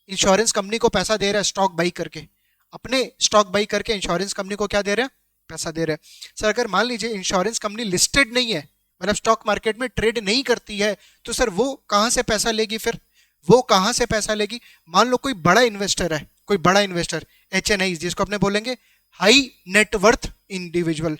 इंश्योरेंस कंपनी को पैसा दे रहा है स्टॉक बाई करके, अपने स्टॉक बाई करके इंश्योरेंस कंपनी को क्या दे रहे हैं? पैसा दे रहे हैं। सर अगर मान लीजिए इंश्योरेंस कंपनी लिस्टेड नहीं है, मतलब स्टॉक मार्केट में ट्रेड नहीं करती है, तो सर वो कहां से पैसा लेगी? फिर वो कहां से पैसा लेगी? मान लो कोई बड़ा इन्वेस्टर है, कोई बड़ा इन्वेस्टर, HNI जिसको अपने बोलेंगे high net worth individual,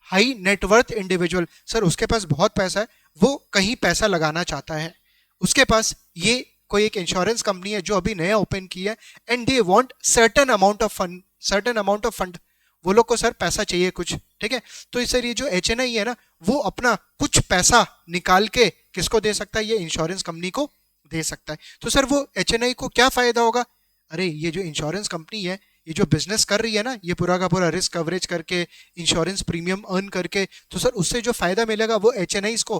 high net worth individual, sir उसके पास बहुत पैसा है, वो कहीं पैसा लगाना चाहता है, उसके पास ये कोई एक इंश्योरेंस कंपनी है जो अभी नया ओपन की है and they want certain amount of fund, certain amount of fund, वो लोग को सर पैसा चाहिए कुछ, ठीक है। तो सर ये जो HNI है ना वो अपना कुछ पैसा निकाल के किसको दे सकता है? ये इंश्योरेंस कंपनी को दे सकता है। तो सर वो HNI को क्या फायदा होगा? अरे ये जो इंश्योरेंस कंपनी है, ये जो बिजनेस कर रही है ना, ये पूरा का पूरा रिस्क कवरेज करके इंश्योरेंस प्रीमियम अर्न करके, तो सर उससे जो फायदा मिलेगा वो HNIs को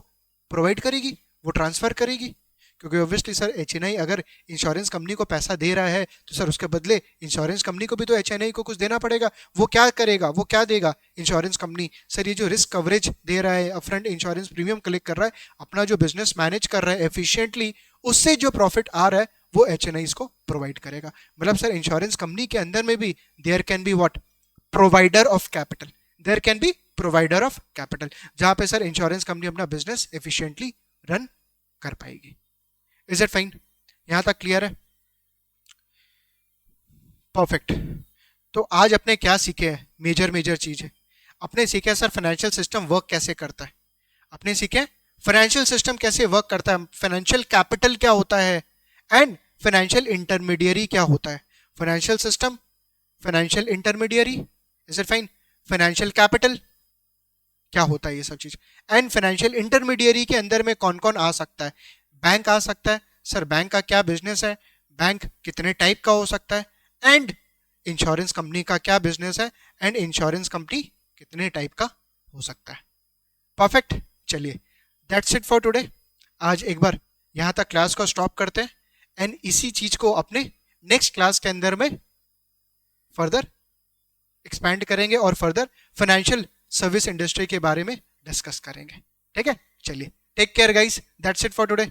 प्रोवाइड करेगी, वो ट्रांसफर करेगी, क्योंकि ऑब्वियसली सर HNI अगर इंश्योरेंस कंपनी को पैसा दे रहा है तो सर उसके बदले इंश्योरेंस कंपनी को भी तो HNI को कुछ देना पड़ेगा। वो क्या करेगा, वो क्या देगा इंश्योरेंस कंपनी? सर ये जो रिस्क कवरेज दे रहा है, अपफ्रंट इंश्योरेंस प्रीमियम कलेक्ट कर रहा है, अपना जो बिजनेस मैनेज कर रहा है एफिशिएंटली, उससे जो प्रॉफिट आ रहा है वो HNIs को प्रोवाइड करेगा। मतलब सर इंश्योरेंस कंपनी के अंदर में भी there can be what? Provider of capital, there can be provider of capital, जहां पे सर इंश्योरेंस कंपनी अपना बिजनेस एफिशिएंटली रन कर पाएगी। Is it fine? यहां तक क्लियर है? परफेक्ट। तो आज अपने क्या सीखे हैं? मेजर मेजर चीज है अपने सीखे सर फाइनेंशियल सिस्टम वर्क कैसे करता है, अपने सीखे फाइनेंशियल सिस्टम कैसे वर्क करता है, फाइनेंशियल कैपिटल क्या होता है एंड फाइनेंशियल इंटरमीडियरी क्या होता है। Financial system, financial intermediary, is it fine? Financial capital क्या होता है, ये सब चीज, एंड फाइनेंशियल इंटरमीडियरी के अंदर में कौन कौन आ सकता है? बैंक आ सकता है सर, बैंक का क्या बिजनेस है, बैंक कितने टाइप का हो सकता है, एंड इंश्योरेंस कंपनी का क्या बिजनेस है एंड इंश्योरेंस कंपनी कितने टाइप का हो सकता है। परफेक्ट। चलिए दैट्स इट फॉर टुडे। आज एक बार यहां तक क्लास को स्टॉप करते हैं एंड इसी चीज को अपने नेक्स्ट क्लास के अंदर में फर्दर एक्सपैंड करेंगे और फर्दर फाइनेंशियल सर्विस इंडस्ट्री के बारे में डिस्कस करेंगे। ठीक है, चलिए take care guys, that's it for today.